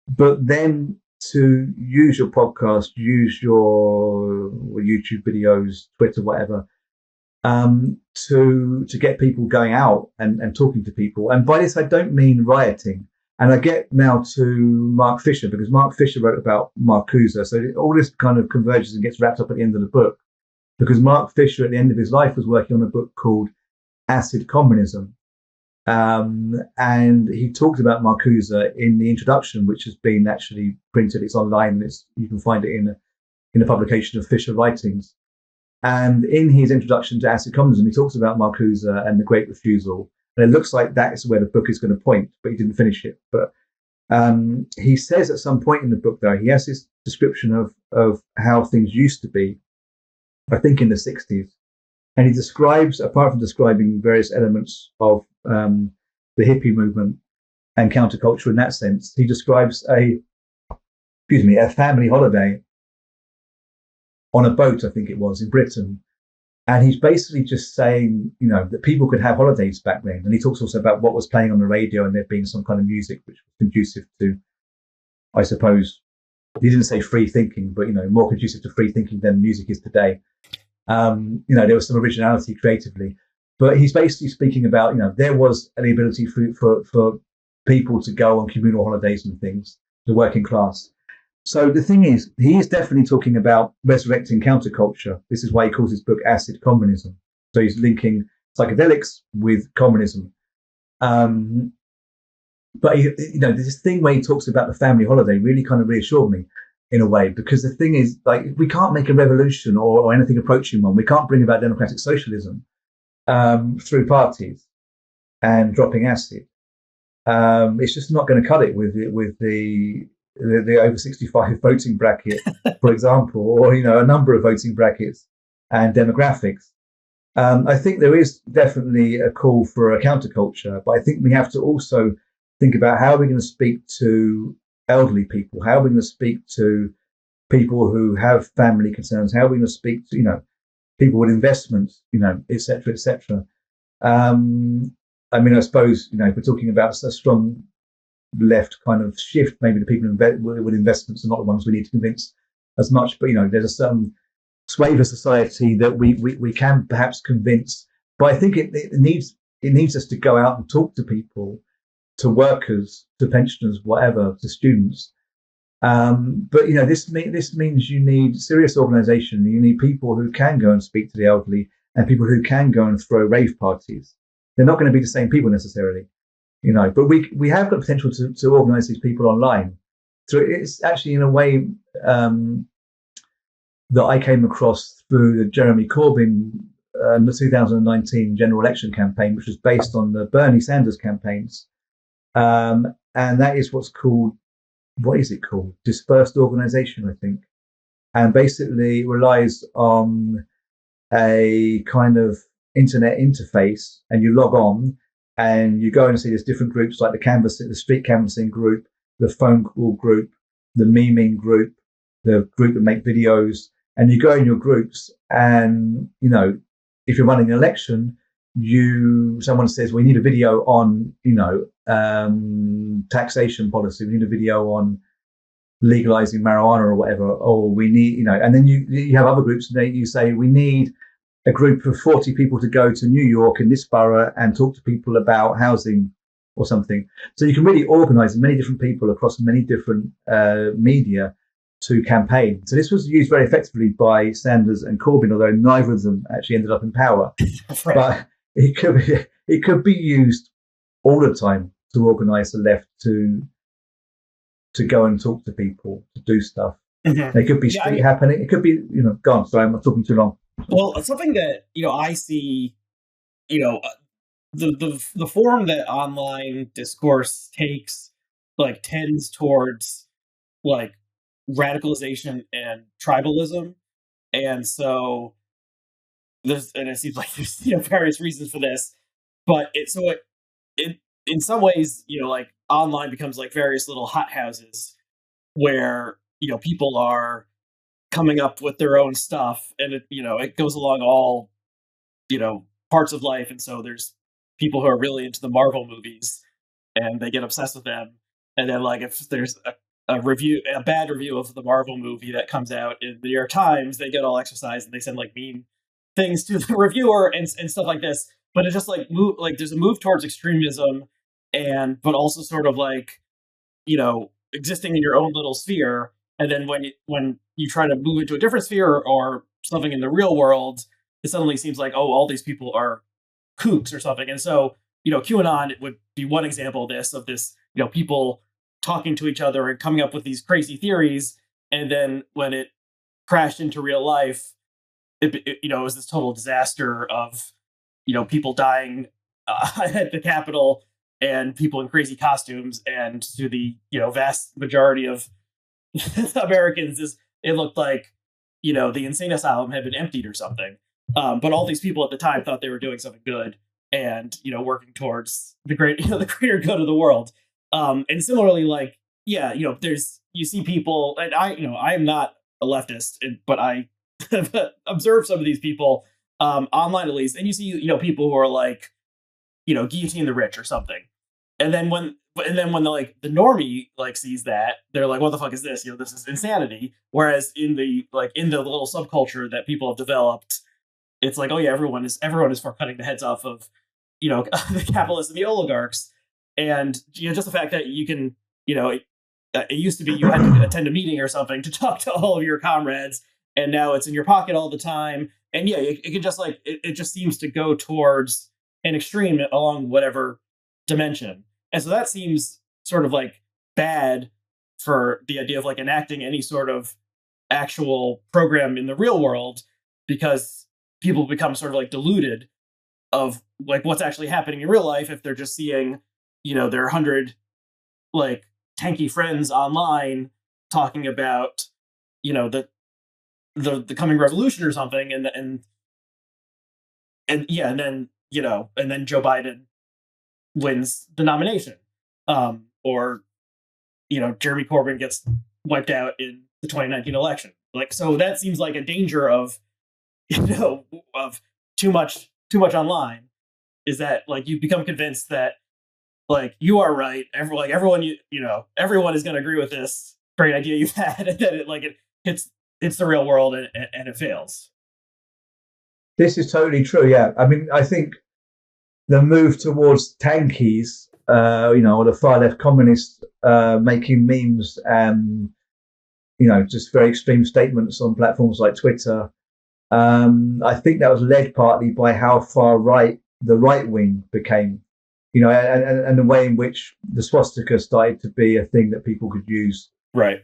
but then to use your podcast, use your YouTube videos, Twitter, whatever, to get people going out and talking to people. And by this, I don't mean rioting. And I get now to Mark Fisher, because Mark Fisher wrote about Marcuse. So all this kind of converges and gets wrapped up at the end of the book, because Mark Fisher, at the end of his life, was working on a book called Acid Communism. And he talked about Marcuse in the introduction, which has been actually printed. It's online. You can find it in a publication of Fisher Writings. And in his introduction to Acid Communism, he talks about Marcuse and the Great Refusal. And it looks like that is where the book is going to point, but he didn't finish it. But he says at some point in the book, though, he has this description of how things used to be, I think in the 60s. And he describes, apart from describing various elements of the hippie movement and counterculture in that sense, he describes a family holiday on a boat, I think it was, in Britain. And he's basically just saying, that people could have holidays back then. And he talks also about what was playing on the radio and there being some kind of music which was conducive to, I suppose, he didn't say free thinking, but, more conducive to free thinking than music is today. There was some originality creatively. But he's basically speaking about, there was an ability for people to go on communal holidays and things, the working class. So the thing is, he is definitely talking about resurrecting counterculture. This is why he calls his book Acid Communism. So he's linking psychedelics with communism. But this thing where he talks about the family holiday really kind of reassured me in a way, because the thing is, like, we can't make a revolution or anything approaching one. We can't bring about democratic socialism through parties and dropping acid. It's just not going to cut it with the over 65 voting bracket, for example, or a number of voting brackets and demographics. I think there is definitely a call for a counterculture, but I think we have to also think about how we're going to speak to elderly people, how we're going to speak to people who have family concerns, how we're going to speak to people with investments, et cetera, et cetera. I suppose if we're talking about a strong left kind of shift, maybe the people with investments are not the ones we need to convince as much, but there's a certain swathe of society that we can perhaps convince, but I think it needs us to go out and talk to people, to workers, to pensioners, whatever, to students. But this means you need serious organisation. You need people who can go and speak to the elderly and people who can go and throw rave parties. They're not going to be the same people necessarily. But we have got potential to organise these people online. So it's actually in a way that I came across through the Jeremy Corbyn the 2019 general election campaign, which was based on the Bernie Sanders campaigns, and that is what is it called? Dispersed organisation, I think, and basically relies on a kind of internet interface, and you log on. And you go and see there's different groups like the street canvassing group, the phone call group, the memeing group, the group that make videos. And you go in your groups and, if you're running an election, someone says, we need a video on, taxation policy. We need a video on legalizing marijuana or whatever. Or we need, and then you have other groups and you say, we need a group of 40 people to go to New York in this borough and talk to people about housing or something. So you can really organise many different people across many different media to campaign. So this was used very effectively by Sanders and Corbyn, although neither of them actually ended up in power. Right. But it could be used all the time to organise the left to go and talk to people, to do stuff. Mm-hmm. It could be street happening. It could be, go on. Sorry, I'm not talking too long. Well, something that I see, the form that online discourse takes, like, tends towards like radicalization and tribalism, and so it seems like there's various reasons for this. but it in some ways, like online becomes like various little hothouses where people are coming up with their own stuff, and it goes along all parts of life. And so there's people who are really into the Marvel movies, and they get obsessed with them. And then like if there's a bad review of the Marvel movie that comes out in the New York Times, they get all exercised and they send like mean things to the reviewer and stuff like this. But it's just like there's a move towards extremism, but also sort of like existing in your own little sphere. And then when you try to move into a different sphere or something in the real world, it suddenly seems like, oh, all these people are kooks or something. And so QAnon would be one example of this people talking to each other and coming up with these crazy theories. And then when it crashed into real life, it was this total disaster of people dying at the Capitol and people in crazy costumes, and to the vast majority of Americans, it looked like the insane asylum had been emptied or something. But all these people at the time thought they were doing something good and working towards the the greater good of the world. And similarly, like there's you see people, and I am not a leftist, but I have observed some of these people online at least, and you see people who are like guillotine the rich or something. And then when the normie like sees that, they're like, what the fuck is this? This is insanity. Whereas in the little subculture that people have developed, it's like, oh yeah, everyone is for cutting the heads off of the capitalists and the oligarchs. And just the fact that you can it used to be you had to attend a meeting or something to talk to all of your comrades, and now it's in your pocket all the time. And yeah, it can just like it just seems to go towards an extreme along whatever dimension. And so that seems sort of like bad for the idea of like enacting any sort of actual program in the real world, because people become sort of like deluded of like what's actually happening in real life if they're just seeing their 100 like tanky friends online talking about the coming revolution or something, and then and then Joe Biden wins the nomination, or Jeremy Corbyn gets wiped out in the 2019 election. Like, so that seems like a danger of of too much online, is that like you become convinced that like you are right, everyone everyone is going to agree with this great idea you've had, and then it hits the real world, and it fails. This is totally true. Yeah, I mean, I think the move towards tankies, or the far left communists making memes and just very extreme statements on platforms like Twitter. I think that was led partly by how far right the right wing became, and the way in which the swastika started to be a thing that people could use, right?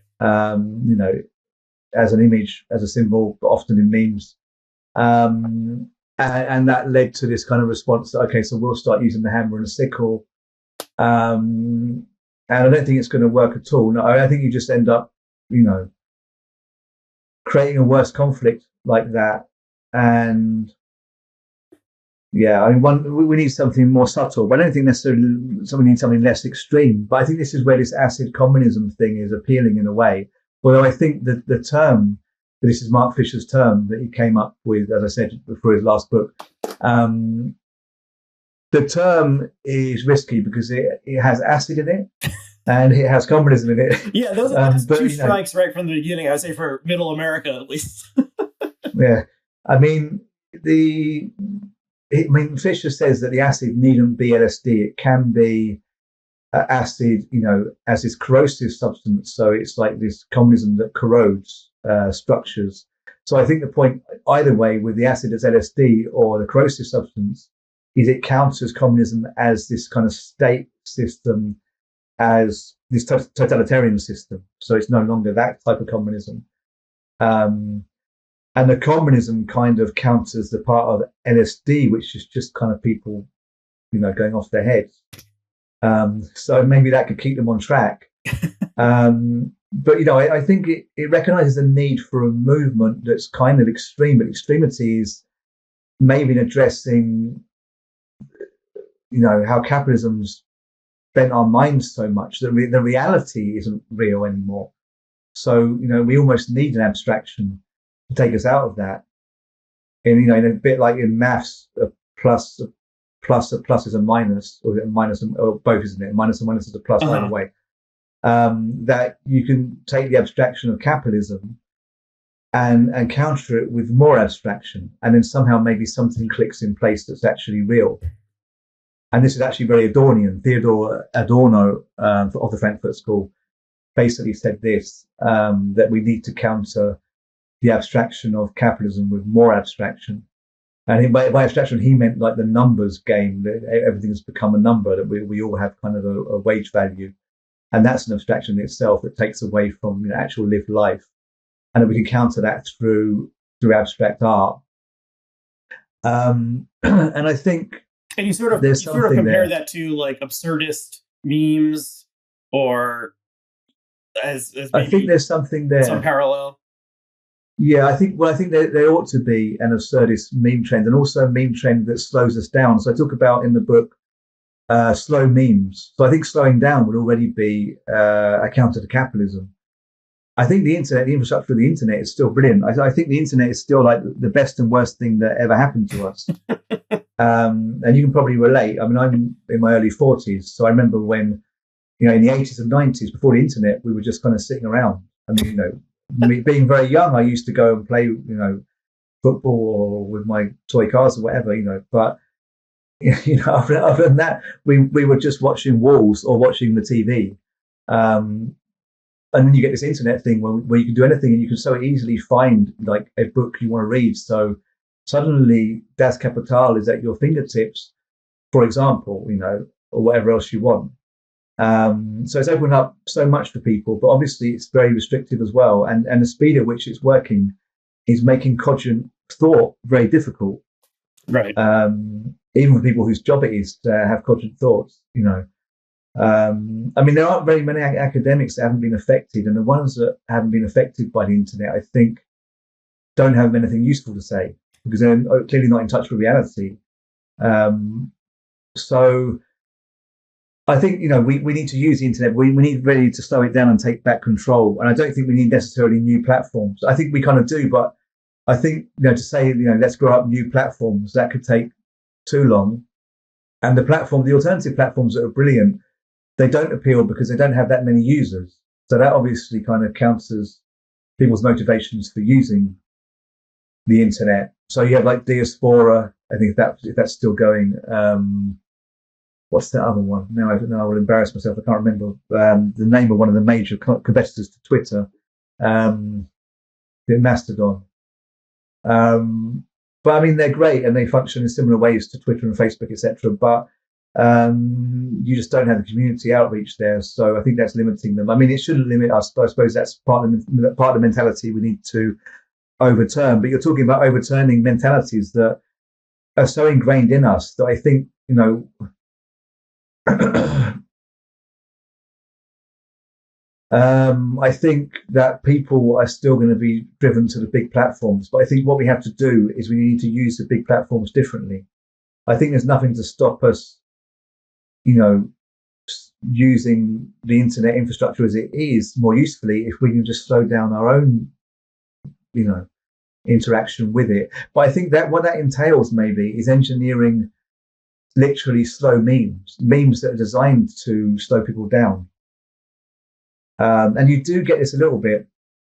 As an image, as a symbol, but often in memes. And that led to this kind of response that, okay, so we'll start using the hammer and the sickle. And I don't think it's going to work at all. No, I think you just end up, creating a worse conflict like that. And yeah, I mean, we need something more subtle, but I don't think necessarily somebody needs something less extreme. But I think this is where this acid communism thing is appealing in a way. Although I think that the term, this is Mark Fisher's term that he came up with, as I said, before his last book. The term is risky because it has acid in it and it has communism in it. Yeah, those are two strikes right from the beginning, I would say, for middle America, at least. Yeah. I mean, Fisher says that the acid needn't be LSD. It can be acid, as this corrosive substance. So it's like this communism that corrodes structures. So I think the point, either way, with the acid as LSD or the corrosive substance, is it counters communism as this kind of state system, as this totalitarian system. So it's no longer that type of communism. And the communism kind of counters the part of LSD, which is just kind of people, going off their heads. So maybe that could keep them on track. But, I think it recognizes the need for a movement that's kind of extreme, but extremity is maybe in addressing how capitalism's bent our minds so much that the reality isn't real anymore. So, we almost need an abstraction to take us out of that. And, in a bit like in maths, a plus is a minus, or a minus, or both, isn't it? Minus and minus is a plus either way. That you can take the abstraction of capitalism and counter it with more abstraction, and then somehow maybe something clicks in place that's actually real. And this is actually very Adornian. Theodor Adorno of the Frankfurt School basically said this, that we need to counter the abstraction of capitalism with more abstraction. And by abstraction, he meant like the numbers game, that everything has become a number, that we all have kind of a wage value. And that's an abstraction in itself that takes away from actual lived life. And that we can counter that through abstract art. And I think, and you sort of compare that to like absurdist memes, or as I think there's something there, some parallel. Yeah, I think there ought to be an absurdist meme trend, and also a meme trend that slows us down. So I talk about in the book slow memes. So I think slowing down would already be a counter to capitalism. I think the infrastructure of the internet is still brilliant. I think the internet is still like the best and worst thing that ever happened to us. And you can probably relate. I mean, I'm in my early 40s, so I remember when, in the 80s and 90s, before the internet, we were just kind of sitting around. I mean, me being very young, I used to go and play, football or with my toy cars or whatever, but, other than that, we were just watching walls or watching the TV. And then you get this internet thing where you can do anything, and you can so easily find like a book you want to read. So suddenly Das Kapital is at your fingertips, for example, or whatever else you want. So it's opened up so much for people, but obviously it's very restrictive as well. And the speed at which it's working is making cogent thought very difficult. Right. Even for people whose job it is to have cogent thoughts, I mean, there aren't very many academics that haven't been affected, and the ones that haven't been affected by the internet, I think, don't have anything useful to say because they're clearly not in touch with reality. So I think, we need to use the internet. We need really to slow it down and take back control. And I don't think we need necessarily new platforms. I think we kind of do, but I think, to say, let's grow up new platforms, that could take too long. And the alternative platforms that are brilliant, they don't appeal because they don't have that many users. So that obviously kind of counters people's motivations for using the internet. So you have like Diaspora. I think if that's still going. What's the other one? Now I will embarrass myself. I can't remember the name of one of the major competitors to Twitter. Mastodon. But I mean, they're great and they function in similar ways to Twitter and Facebook, etc. But you just don't have the community outreach there, so I think that's limiting them. I mean, it shouldn't limit us, but I suppose that's part of the mentality we need to overturn. But you're talking about overturning mentalities that are so ingrained in us that I think, I think that people are still going to be driven to the big platforms. But I think what we have to do is we need to use the big platforms differently. I think there's nothing to stop us using the internet infrastructure as it is more usefully if we can just slow down our own, interaction with it. But I think that what that entails maybe is engineering literally slow memes that are designed to slow people down. And you do get this a little bit.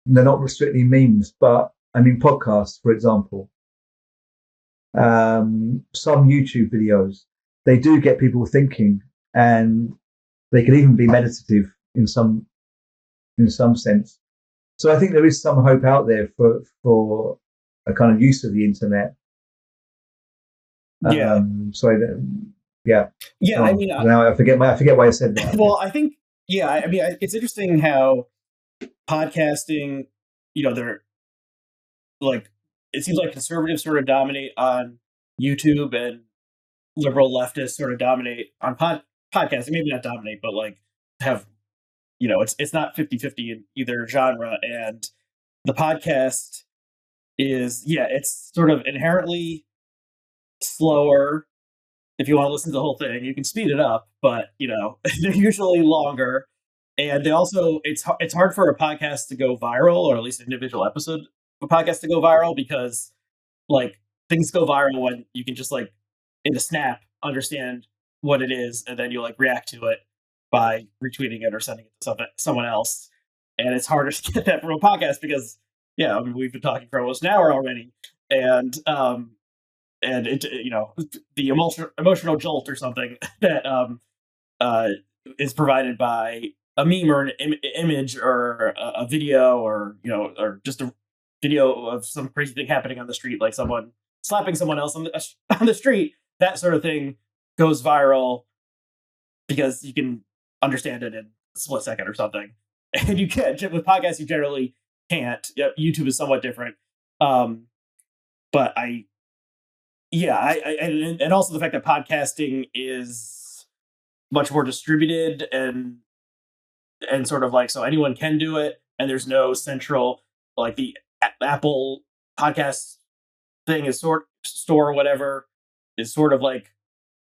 They're not strictly memes, but I mean podcasts, for example. Some YouTube videos, they do get people thinking, and they can even be meditative in some sense. So I think there is some hope out there for a kind of use of the internet. Yeah. Yeah. I mean, now I forget why I said that. Well, I think, I mean, it's interesting how podcasting, they're like, it seems like conservatives sort of dominate on YouTube and liberal leftists sort of dominate on podcasting. Maybe not dominate, but like have, it's not 50-50 in either genre. And the podcast is, it's sort of inherently slower if you want to listen to the whole thing. You can speed it up, but they're usually longer. And they also, it's hard for a podcast to go viral, or at least an individual episode of a podcast to go viral, because like things go viral when you can just like in a snap understand what it is, and then you like react to it by retweeting it or sending it to someone else. And it's harder to get that from a podcast because we've been talking for almost an hour already, and it the emotional jolt or something that is provided by a meme or an image or a video, or or just a video of some crazy thing happening on the street, like someone slapping someone else on the street. That sort of thing goes viral because you can understand it in a split second or something. And you can't with podcasts. You generally can't. YouTube is somewhat different, but I and also the fact that podcasting is much more distributed and sort of like, so anyone can do it, and there's no central, like the Apple podcast thing is store or whatever is sort of like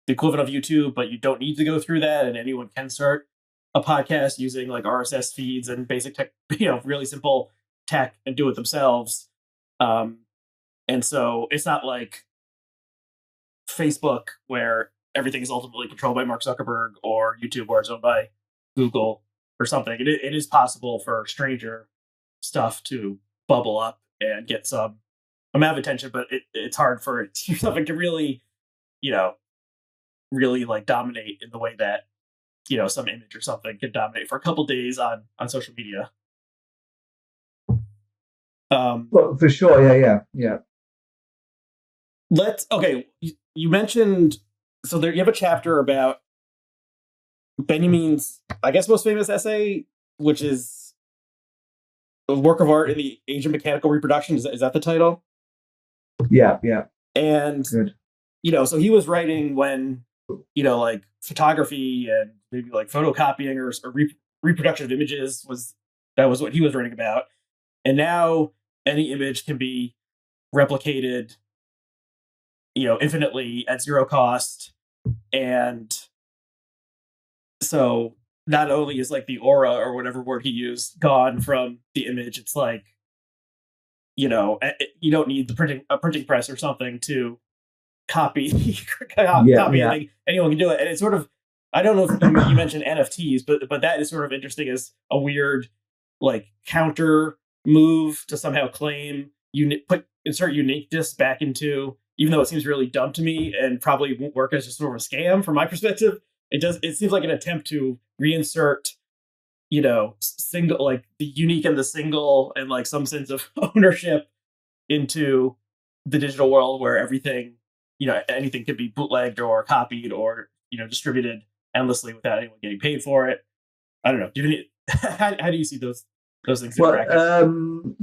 the equivalent of YouTube, but you don't need to go through that, and anyone can start a podcast using like RSS feeds and basic tech, really simple tech, and do it themselves. And so it's not like Facebook, where everything is ultimately controlled by Mark Zuckerberg, or YouTube, where it's owned by Google or something. It is possible for stranger stuff to bubble up and get some amount of attention, but it's hard for something to really, really like dominate in the way that some image or something can dominate for a couple days on social media. Well, for sure, yeah. Okay. You mentioned, so there you have a chapter about Benjamin's, I guess, most famous essay, which is a work of art in the Age of Mechanical Reproduction. Is that the title? Yeah. And good. So he was writing when like photography and maybe like photocopying or reproduction of images was what he was writing about. And now any image can be replicated infinitely at zero cost. And so not only is like the aura, or whatever word he used, gone from the image, it's like you don't need a printing press or something to copy anything. Anyone can do it. And it's sort of, I don't know if you mentioned NFTs, but that is sort of interesting as a weird like counter move to somehow claim insert uniqueness back into, even though it seems really dumb to me and probably won't work as just sort of a scam from my perspective. It seems like an attempt to reinsert single, like the unique and the single, and like some sense of ownership into the digital world, where everything, anything could be bootlegged or copied or distributed endlessly without anyone getting paid for it. I don't know. How do you see those things interacting? Well,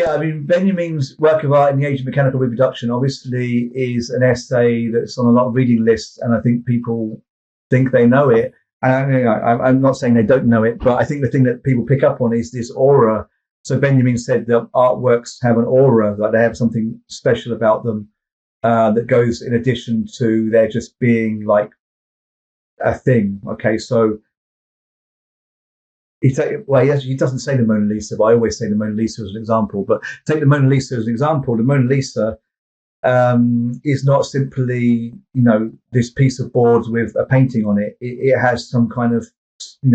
I mean, Benjamin's work of art in the Age of Mechanical Reproduction obviously is an essay that's on a lot of reading lists, and I think people think they know it. And I'm not saying they don't know it, but I think the thing that people pick up on is this aura. So Benjamin said that artworks have an aura, that they have something special about them that goes in addition to their just being like a thing. Okay, so he doesn't say the Mona Lisa, but I always say the Mona Lisa as an example. But take the Mona Lisa as an example. The Mona Lisa is not simply, this piece of board with a painting on it. It has some kind of,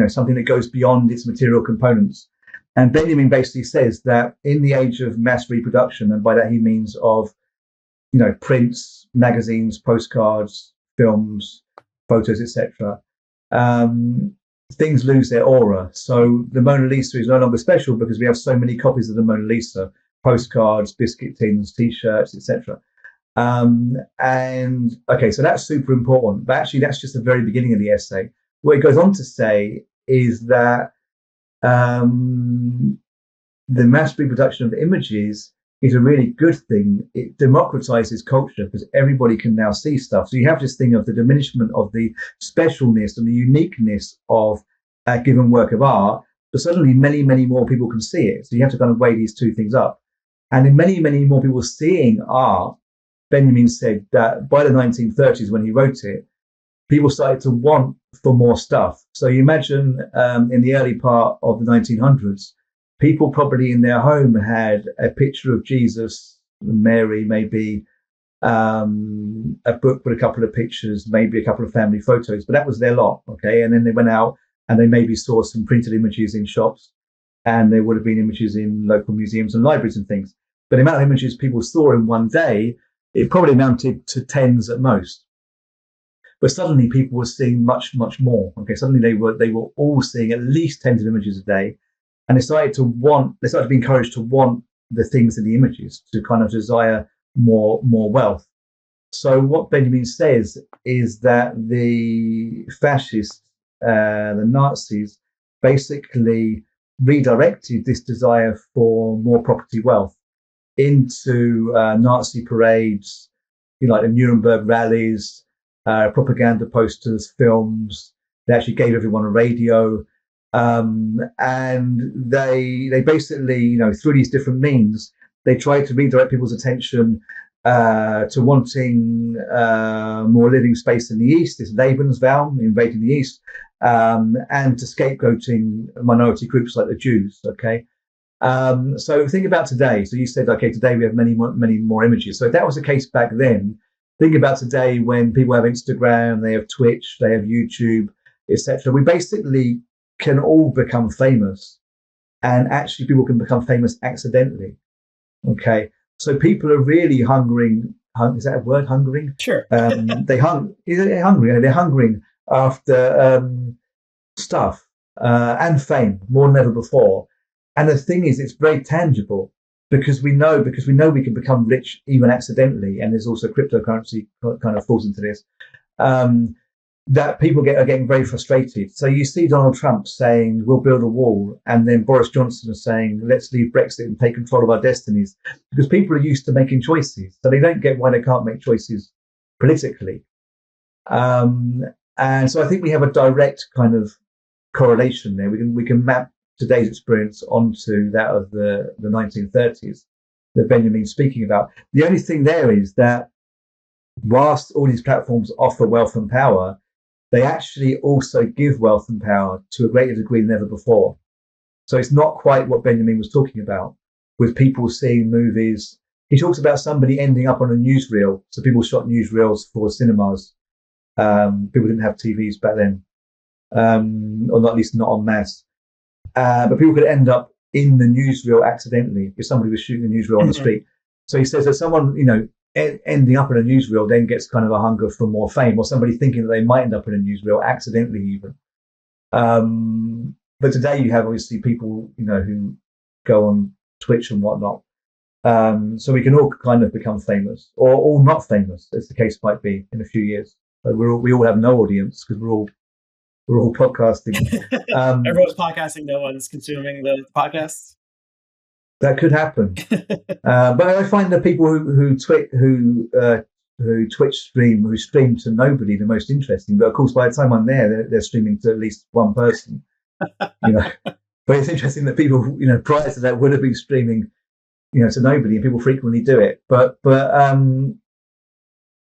something that goes beyond its material components. And Benjamin basically says that in the age of mass reproduction, and by that he means of, prints, magazines, postcards, films, photos, etc., things lose their aura. So the Mona Lisa is no longer special because we have so many copies of the Mona Lisa, postcards, biscuit tins, T-shirts, etc. And okay, so that's super important. But actually, that's just the very beginning of the essay. What it goes on to say is that the mass reproduction of images is a really good thing. It democratizes culture because everybody can now see stuff. So you have this thing of the diminishment of the specialness and the uniqueness of a given work of art, but suddenly many, many more people can see it. So you have to kind of weigh these two things up. And in many, many more people seeing art, Benjamin said that by the 1930s, when he wrote it, people started to want for more stuff. So you imagine in the early part of the 1900s, people probably in their home had a picture of Jesus, Mary, maybe a book with a couple of pictures, maybe a couple of family photos, but that was their lot. Okay. And then they went out and they maybe saw some printed images in shops, and there would have been images in local museums and libraries and things. But the amount of images people saw in one day, it probably amounted to tens at most. But suddenly people were seeing much, much more. Okay, suddenly they were all seeing at least tens of images a day, and they started to be encouraged to want the things in the images, to kind of desire more wealth. So what Benjamin says is that the fascists, the Nazis, basically redirected this desire for more property wealth into Nazi parades, like the Nuremberg rallies, propaganda posters, films. They actually gave everyone a radio, and they basically, through these different means, they tried to redirect people's attention to wanting more living space in the East, this Lebensraum, invading the East, and to scapegoating minority groups like the Jews. Okay. So think about today. So you said, okay, today we have many more images. So if that was the case back then, think about today when people have Instagram, they have Twitch, they have YouTube, etc. We basically can all become famous, and actually people can become famous accidentally. Okay, so people are really hungering. Is that a word? Hungering? Sure. They're hungering after stuff and fame more than ever before. And the thing is, it's very tangible because we know we can become rich even accidentally. And there's also cryptocurrency kind of falls into this. That people are getting very frustrated. So you see Donald Trump saying, we'll build a wall. And then Boris Johnson is saying, let's leave Brexit and take control of our destinies. Because people are used to making choices. So they don't get why they can't make choices politically. And so I think we have a direct kind of correlation there. We can map today's experience onto that of the 1930s that Benjamin's speaking about. The only thing there is that whilst all these platforms offer wealth and power, they actually also give wealth and power to a greater degree than ever before. So it's not quite what Benjamin was talking about with people seeing movies. He talks about somebody ending up on a newsreel. So people shot newsreels for cinemas. People didn't have TVs back then, or not, at least not en masse. But people could end up in the newsreel accidentally if somebody was shooting a newsreel on the street. So he says that someone, ending up in a newsreel then gets kind of a hunger for more fame, or somebody thinking that they might end up in a newsreel accidentally even. But today you have obviously people, who go on Twitch and whatnot. So we can all kind of become famous, or all not famous, as the case might be in a few years. But we all have no audience because we're all podcasting. Everyone's podcasting, no one's consuming the podcasts. That could happen. But I find the people who Twitch stream, who stream to nobody, the most interesting. But of course, by the time I'm there, they're streaming to at least one person. But it's interesting that people, prior to that, would have been streaming, to nobody, and people frequently do it. But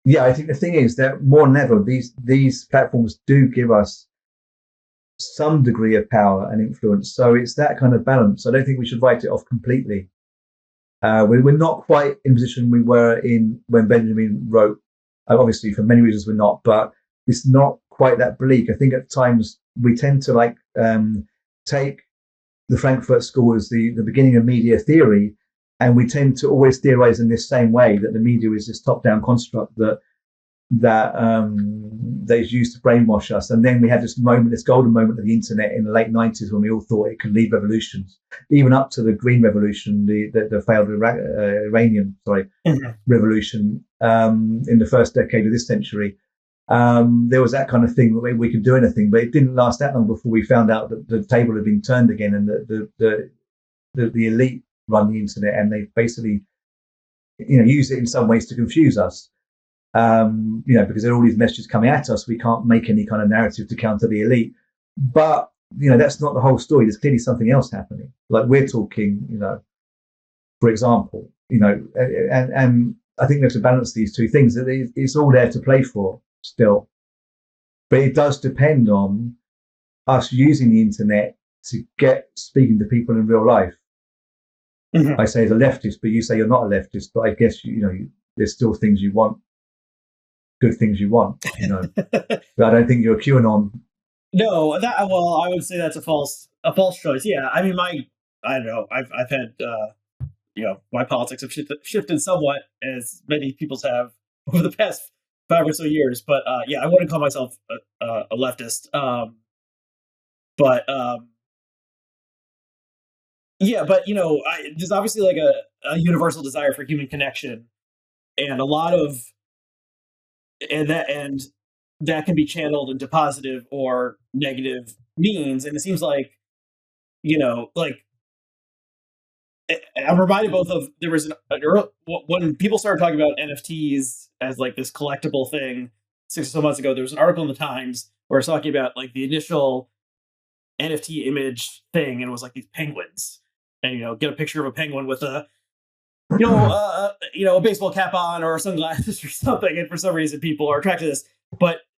yeah, I think the thing is that more than ever, these platforms do give us some degree of power and influence. So it's that kind of balance. I don't think we should write it off completely. We're not quite in the position we were in when Benjamin wrote. Obviously, for many reasons, we're not, but it's not quite that bleak. I think at times we tend to take the Frankfurt School as the beginning of media theory, and we tend to always theorize in this same way, that the media is this top-down construct that is used to brainwash us. And then we had this golden moment of the internet in the late 90s when we all thought it could lead revolutions, even up to the Green Revolution, the failed Iranian revolution in the first decade of this century. There was that kind of thing where we could do anything, but it didn't last that long before we found out that the table had been turned again, and the elite run the internet, and they basically use it in some ways to confuse us. Because there are all these messages coming at us, we can't make any kind of narrative to counter the elite. But that's not the whole story. There's clearly something else happening. Like we're talking, for example, and I think we have to balance these two things. That it's all there to play for still, but it does depend on us using the internet to get speaking to people in real life. Mhm. I say as a leftist, but you say you're not a leftist. But I guess there's still things you want, good things you want. But I don't think you're a QAnon. No, I would say that's a false choice. Yeah, I mean, I don't know. I've had my politics have shifted somewhat, as many people's have over the past 5 or so years. But yeah, I wouldn't call myself a leftist. But yeah, but there's obviously like a universal desire for human connection, and a lot of and that can be channeled into positive or negative means. And it seems like like I'm reminded both of there was when people started talking about NFTs as like this collectible thing 6 or so months ago. There was an article in the Times where it's talking about like the initial NFT image thing, and it was like these penguins, and get a picture of a penguin with a a baseball cap on or sunglasses or something, and for some reason people are attracted to this.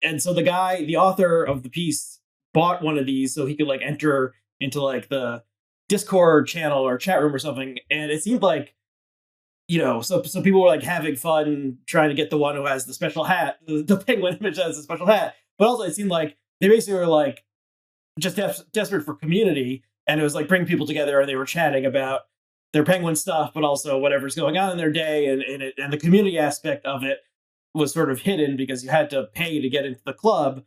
And so the author of the piece, bought one of these so he could like enter into like the Discord channel or chat room or something, and it seemed like so people were like having fun trying to get the one who has the special hat, the penguin image has the special hat, but also it seemed like they basically were like just desperate for community, and it was like bringing people together, and they were chatting about their penguin stuff, but also whatever's going on in their day, and the community aspect of it was sort of hidden because you had to pay to get into the club.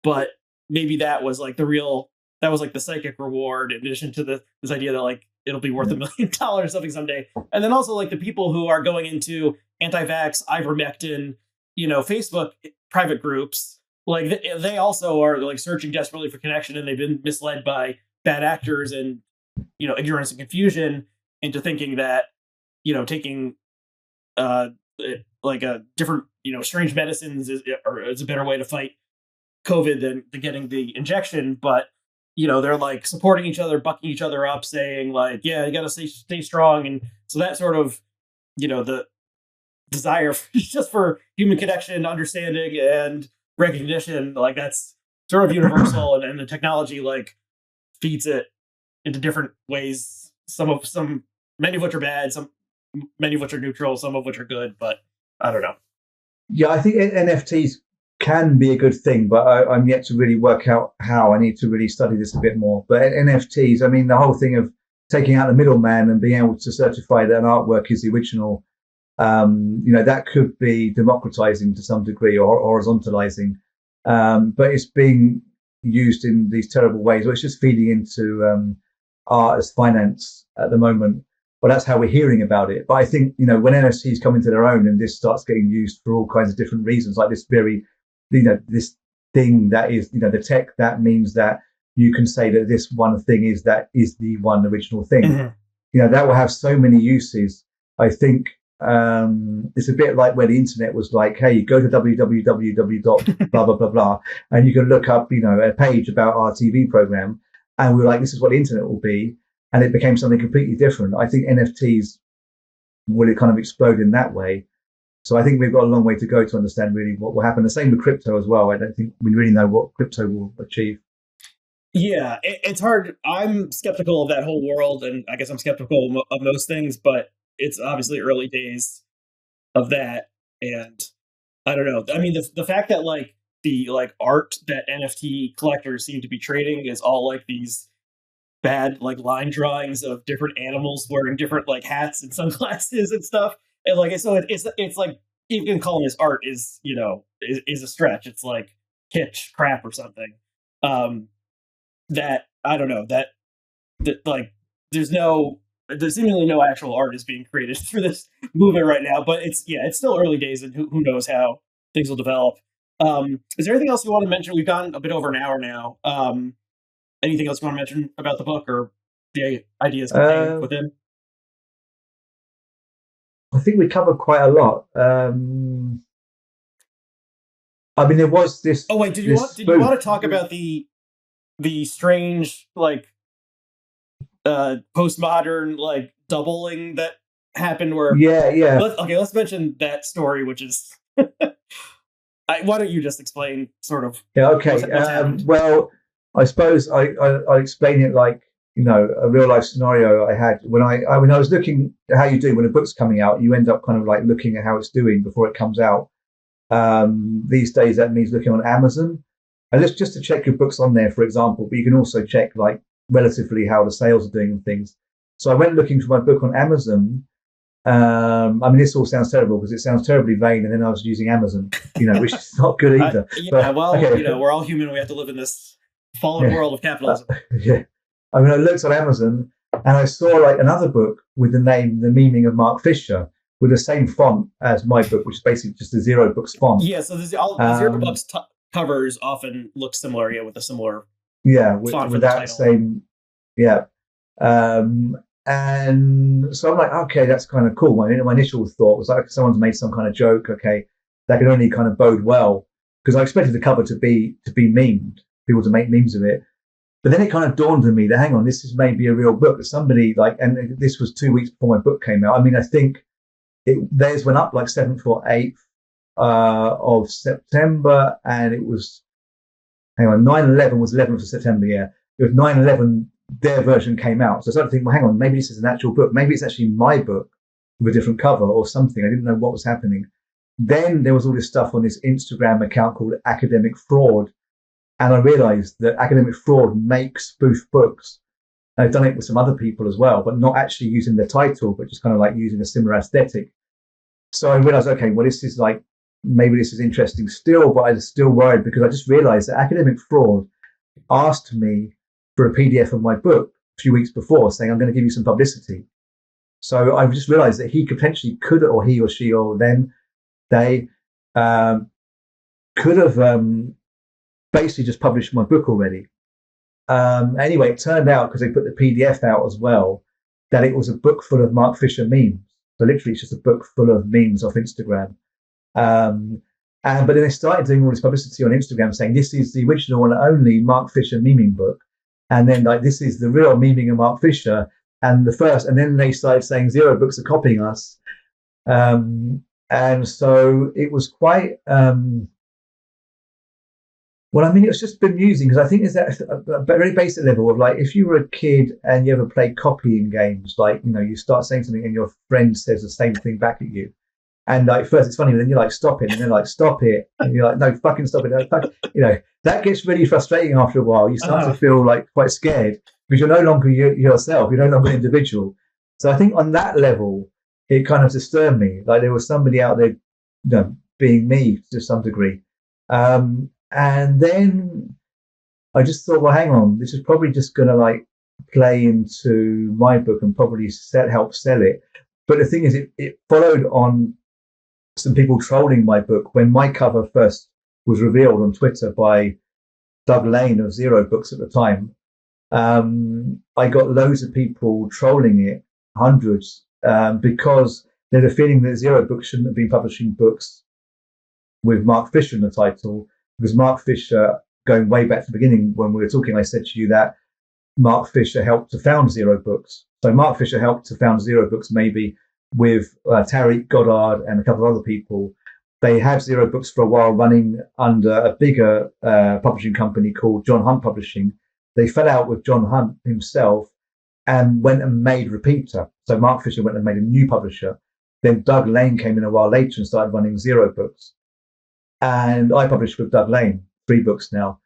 But maybe that was like that was like the psychic reward, in addition to this idea that like it'll be worth $1 million or something someday. And then also like the people who are going into anti-vax, ivermectin, Facebook private groups, like they also are like searching desperately for connection, and they've been misled by bad actors and ignorance and confusion into thinking that taking like a different strange medicines is a better way to fight COVID than getting the injection. But they're like supporting each other, bucking each other up, saying like, yeah, you got to stay strong. And so that sort of the desire just for human connection, understanding, and recognition, like that's sort of universal, and the technology like feeds it into different ways. Many of which are bad, many of which are neutral, some of which are good. But I don't know. Yeah, I think NFTs can be a good thing, but I'm yet to really work out how. I need to really study this a bit more. But NFTs, I mean, the whole thing of taking out the middleman and being able to certify that an artwork is the original, that could be democratizing to some degree, or horizontalizing. But it's being used in these terrible ways, or it's just feeding into art as finance at the moment. But that's how we're hearing about it. But I think, when NFTs come into their own and this starts getting used for all kinds of different reasons, like this this thing that is, the tech that means that you can say that this one thing is the one original thing. Mm-hmm. That will have so many uses. I think it's a bit like where the internet was like, hey, you go to www. blah, blah, blah, blah, and you can look up, a page about our TV program. And we were like, this is what the internet will be. And it became something completely different. I think NFTs will kind of explode in that way. So I think we've got a long way to go to understand really what will happen. The same with crypto as well. I don't think we really know what crypto will achieve. Yeah, it's hard. I'm skeptical of that whole world, and I guess I'm skeptical of most things, but it's obviously early days of that. And I don't know. I mean, the fact that like the like art that NFT collectors seem to be trading is all like these bad like line drawings of different animals wearing different like hats and sunglasses and stuff, and like so it's like even calling this art is is a stretch. It's like kitsch crap or something. That I don't know that like there's seemingly no actual art is being created through this movement right now. But it's still early days, and who knows how things will develop. Is there anything else you want to mention? We've gone a bit over an hour now. Anything else you want to mention about the book or the ideas contained within? I think we covered quite a lot. I mean, there was this. Oh wait, did you want to talk about the strange like postmodern like doubling that happened where Yeah. let's mention that story, which is why don't you just explain sort of Yeah. Okay. what's happened? Well, I suppose I explain it like, a real life scenario I had when when I was looking at how you do when a book's coming out. You end up kind of like looking at how it's doing before it comes out. These days, that means looking on Amazon, and just to check your books on there, for example. But you can also check like relatively how the sales are doing and things. So I went looking for my book on Amazon. I mean, this all sounds terrible because it sounds terribly vain, and then I was using Amazon, which is not good either. Yeah, But well, okay, we're all human. We have to live in this fallen yeah, world of capitalism. yeah. I mean, I looked on Amazon and I saw like another book with the name "The Meaning of Mark Fisher" with the same font as my book, which is basically just a Zero Books font. Yeah, so the Zero Books covers often look similar, with a similar font for with the that title. same, yeah. And so I'm like, okay, that's kind of cool. My initial thought was like, someone's made some kind of joke. Okay, that can only kind of bode well because I expected the cover to be memed, people to make memes of it. But then it kind of dawned on me that hang on, this is maybe a real book that somebody like, and this was 2 weeks before my book came out. I mean, I think theirs went up like 7th or 8th of September, and it was 9/11 was 11th of September. Yeah, it was 9/11. Their version came out, so I started thinking, well, hang on, maybe this is an actual book. Maybe it's actually my book with a different cover or something. I didn't know what was happening. Then there was all this stuff on this Instagram account called Academic Fraud, and I realized that Academic Fraud makes spoof books. And I've done it with some other people as well, but not actually using the title, but just kind of like using a similar aesthetic. So I realized, okay, well, this is like, maybe this is interesting still, but I was still worried because I just realized that Academic Fraud asked me for a PDF of my book a few weeks before saying, I'm going to give you some publicity. So I've just realized that he potentially could, or he or she or them, they could have basically just published my book already. Anyway, it turned out, because they put the PDF out as well, that it was a book full of Mark Fisher memes. So literally, it's just a book full of memes off Instagram. But then they started doing all this publicity on Instagram saying this is the original and only Mark Fisher memeing book. And then like, this is the real memeing of Mark Fisher. And then they started saying Zero Books are copying us. And so it was quite, well, I mean, it's just bemusing because I think there's a very basic level of like, if you were a kid and you ever played copying games, like, you start saying something and your friend says the same thing back at you. And like, first it's funny, but then you're like, stop it. And they're like, stop it. And you're like, no, fucking stop it. No, that gets really frustrating after a while. You start to feel like quite scared because you're no longer yourself. You're no longer an individual. So I think on that level, it kind of disturbed me. Like there was somebody out there, being me to some degree. And then I just thought, well, hang on, this is probably just going to like play into my book and probably help sell it. But the thing is, it followed on some people trolling my book when my cover first was revealed on Twitter by Doug Lane of Zero Books at the time. I got loads of people trolling it, hundreds, because they had a feeling that Zero Books shouldn't have been publishing books with Mark Fisher in the title, because Mark Fisher, going way back to the beginning when we were talking, I said to you that Mark Fisher helped to found Zero Books. So Mark Fisher helped to found Zero Books maybe with Tariq Goddard and a couple of other people. They had Zero Books for a while running under a bigger publishing company called John Hunt Publishing. They fell out with John Hunt himself and went and made Repeater. So Mark Fisher went and made a new publisher. Then Doug Lane came in a while later and started running Zero Books. And I published with Doug Lane, 3 books now.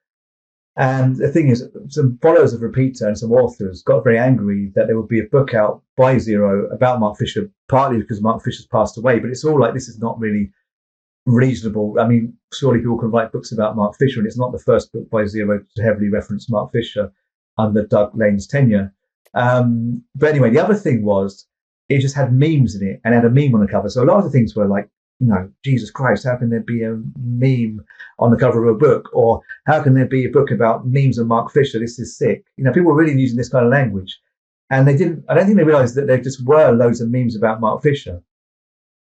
And the thing is, some followers of Repeater and some authors got very angry that there would be a book out by Zero about Mark Fisher, partly because Mark Fisher's passed away. But it's all like, this is not really reasonable. I mean, surely people can write books about Mark Fisher, and it's not the first book by Zero to heavily reference Mark Fisher under Doug Lane's tenure. But anyway, the other thing was, it just had memes in it and had a meme on the cover. So a lot of the things were like, Jesus Christ, how can there be a meme on the cover of a book? Or how can there be a book about memes of Mark Fisher? This is sick. People were really using this kind of language. And I don't think they realized that there just were loads of memes about Mark Fisher.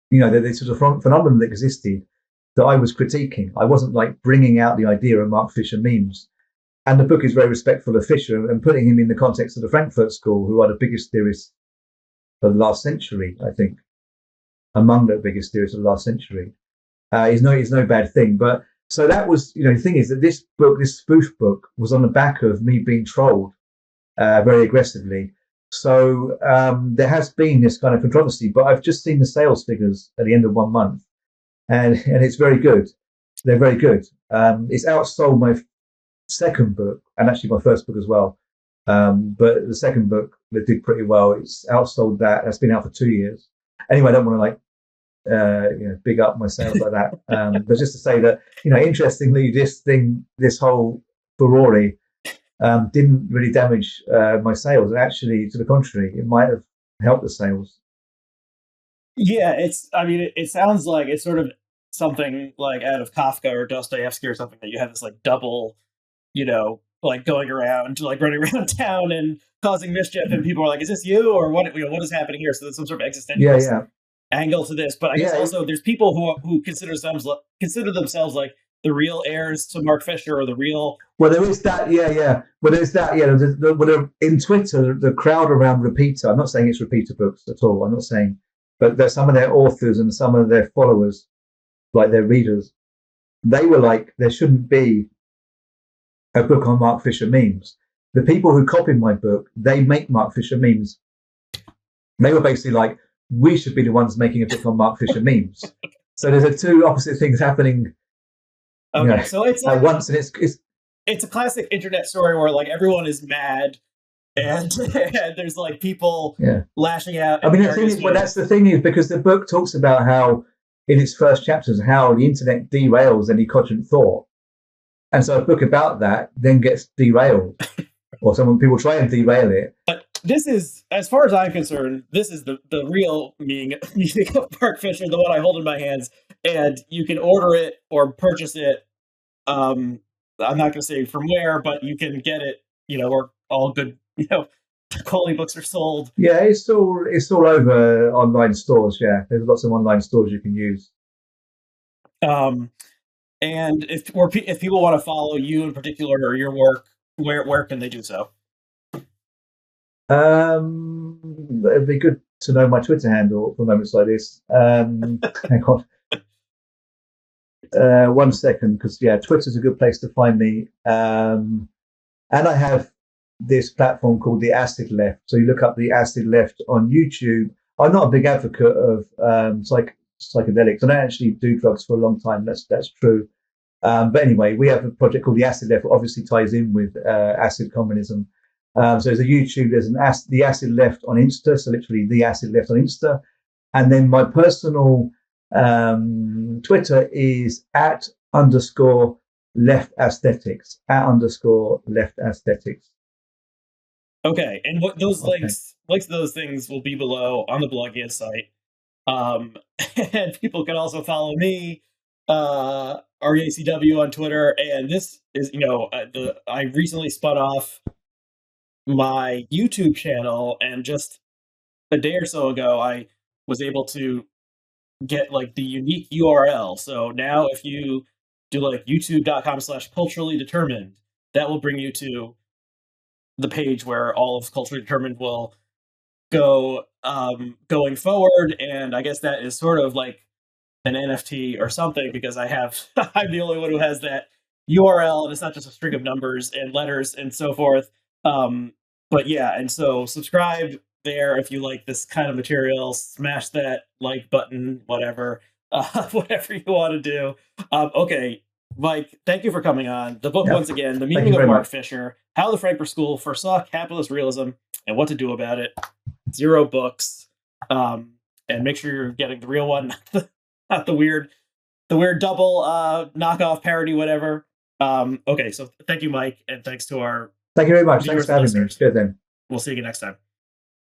There's sort of phenomenon that existed that I was critiquing. I wasn't like bringing out the idea of Mark Fisher memes. And the book is very respectful of Fisher and putting him in the context of the Frankfurt School, who are the biggest theorists of the last century, I think, among the biggest theorists of the last century. Is no bad thing. But so that was, the thing is that this book, this spoof book, was on the back of me being trolled very aggressively. So there has been this kind of controversy, but I've just seen the sales figures at the end of 1 month, and it's very good. They're very good. It's outsold my second book, and actually my first book as well. But the second book that did pretty well, it's outsold that. That's been out for 2 years. Anyway, I don't want to big up my sales like that. But just to say that, interestingly, this whole furore didn't really damage my sales. Actually, to the contrary, it might have helped the sales. Yeah, it sounds like it's sort of something like out of Kafka or Dostoevsky or something, that you have this like double, like going around, like running around town and causing mischief, and people are like, "Is this you, or what? What is happening here?" So there's some sort of existential angle to this. But I guess also there's people who consider themselves like the real heirs to Mark Fisher, or the real. Well, there is that, Well, there's that, in Twitter, the crowd around Repeater. I'm not saying it's Repeater books at all. I'm not saying, but there's some of their authors and some of their followers, like their readers, they were like, there shouldn't be a book on Mark Fisher memes. The people who copied my book, they make Mark Fisher memes. They were basically like, we should be the ones making a book on Mark Fisher memes. So there's two opposite things happening. Okay, so it's like, at once, and it's a classic internet story where like everyone is mad, and there's like people lashing out. I mean, that's the thing is, because the book talks about how, in its first chapters, how the internet derails any cogent thought, and so a book about that then gets derailed, or people try and derail it. But this is, as far as I'm concerned, this is the real meaning of Mark Fisher, the one I hold in my hands, and you can order it or purchase it. I'm not going to say from where, but you can get it, or all good, quality books are sold. Yeah, it's all over online stores. Yeah, there's lots of online stores you can use. And if people want to follow you in particular or your work, where can they do so? It'd be good to know my Twitter handle for moments like this. Hang on. 1 second, because Twitter's a good place to find me. And I have this platform called the Acid Left. So you look up the Acid Left on YouTube. I'm not a big advocate of psychedelics. I don't actually do drugs for a long time. That's true. But anyway, we have a project called the Acid Left, which obviously ties in with acid communism. So there's a YouTube, there's the Acid Left on Insta, so literally the Acid Left on Insta. And then my personal Twitter is @_left aesthetics, @_left aesthetics. Okay, and those links to those things will be below on the Blogian site. And people can also follow me, RACW on Twitter, and this is, I recently spun off my YouTube channel, and just a day or so ago, I was able to get like the unique URL. So now if you do like youtube.com/culturally determined, that will bring you to the page where all of Culturally Determined will go going forward. And I guess that is sort of like an NFT or something, because I'm the only one who has that URL, and it's not just a string of numbers and letters and so forth. But yeah, and so subscribe there if you like this kind of material. Smash that like button, whatever you want to do. Okay, Mike, thank you for coming on. The book, once again, The Meaning of Mark Fisher, How the Frankfurt School Foresaw Capitalist Realism and What to Do About It. 0 books. And make sure you're getting the real one, not the weird double knockoff parody, whatever. Okay, so thank you, Mike, and thanks to our Thank you very much. Thanks for having me. Good then. We'll see you again next time.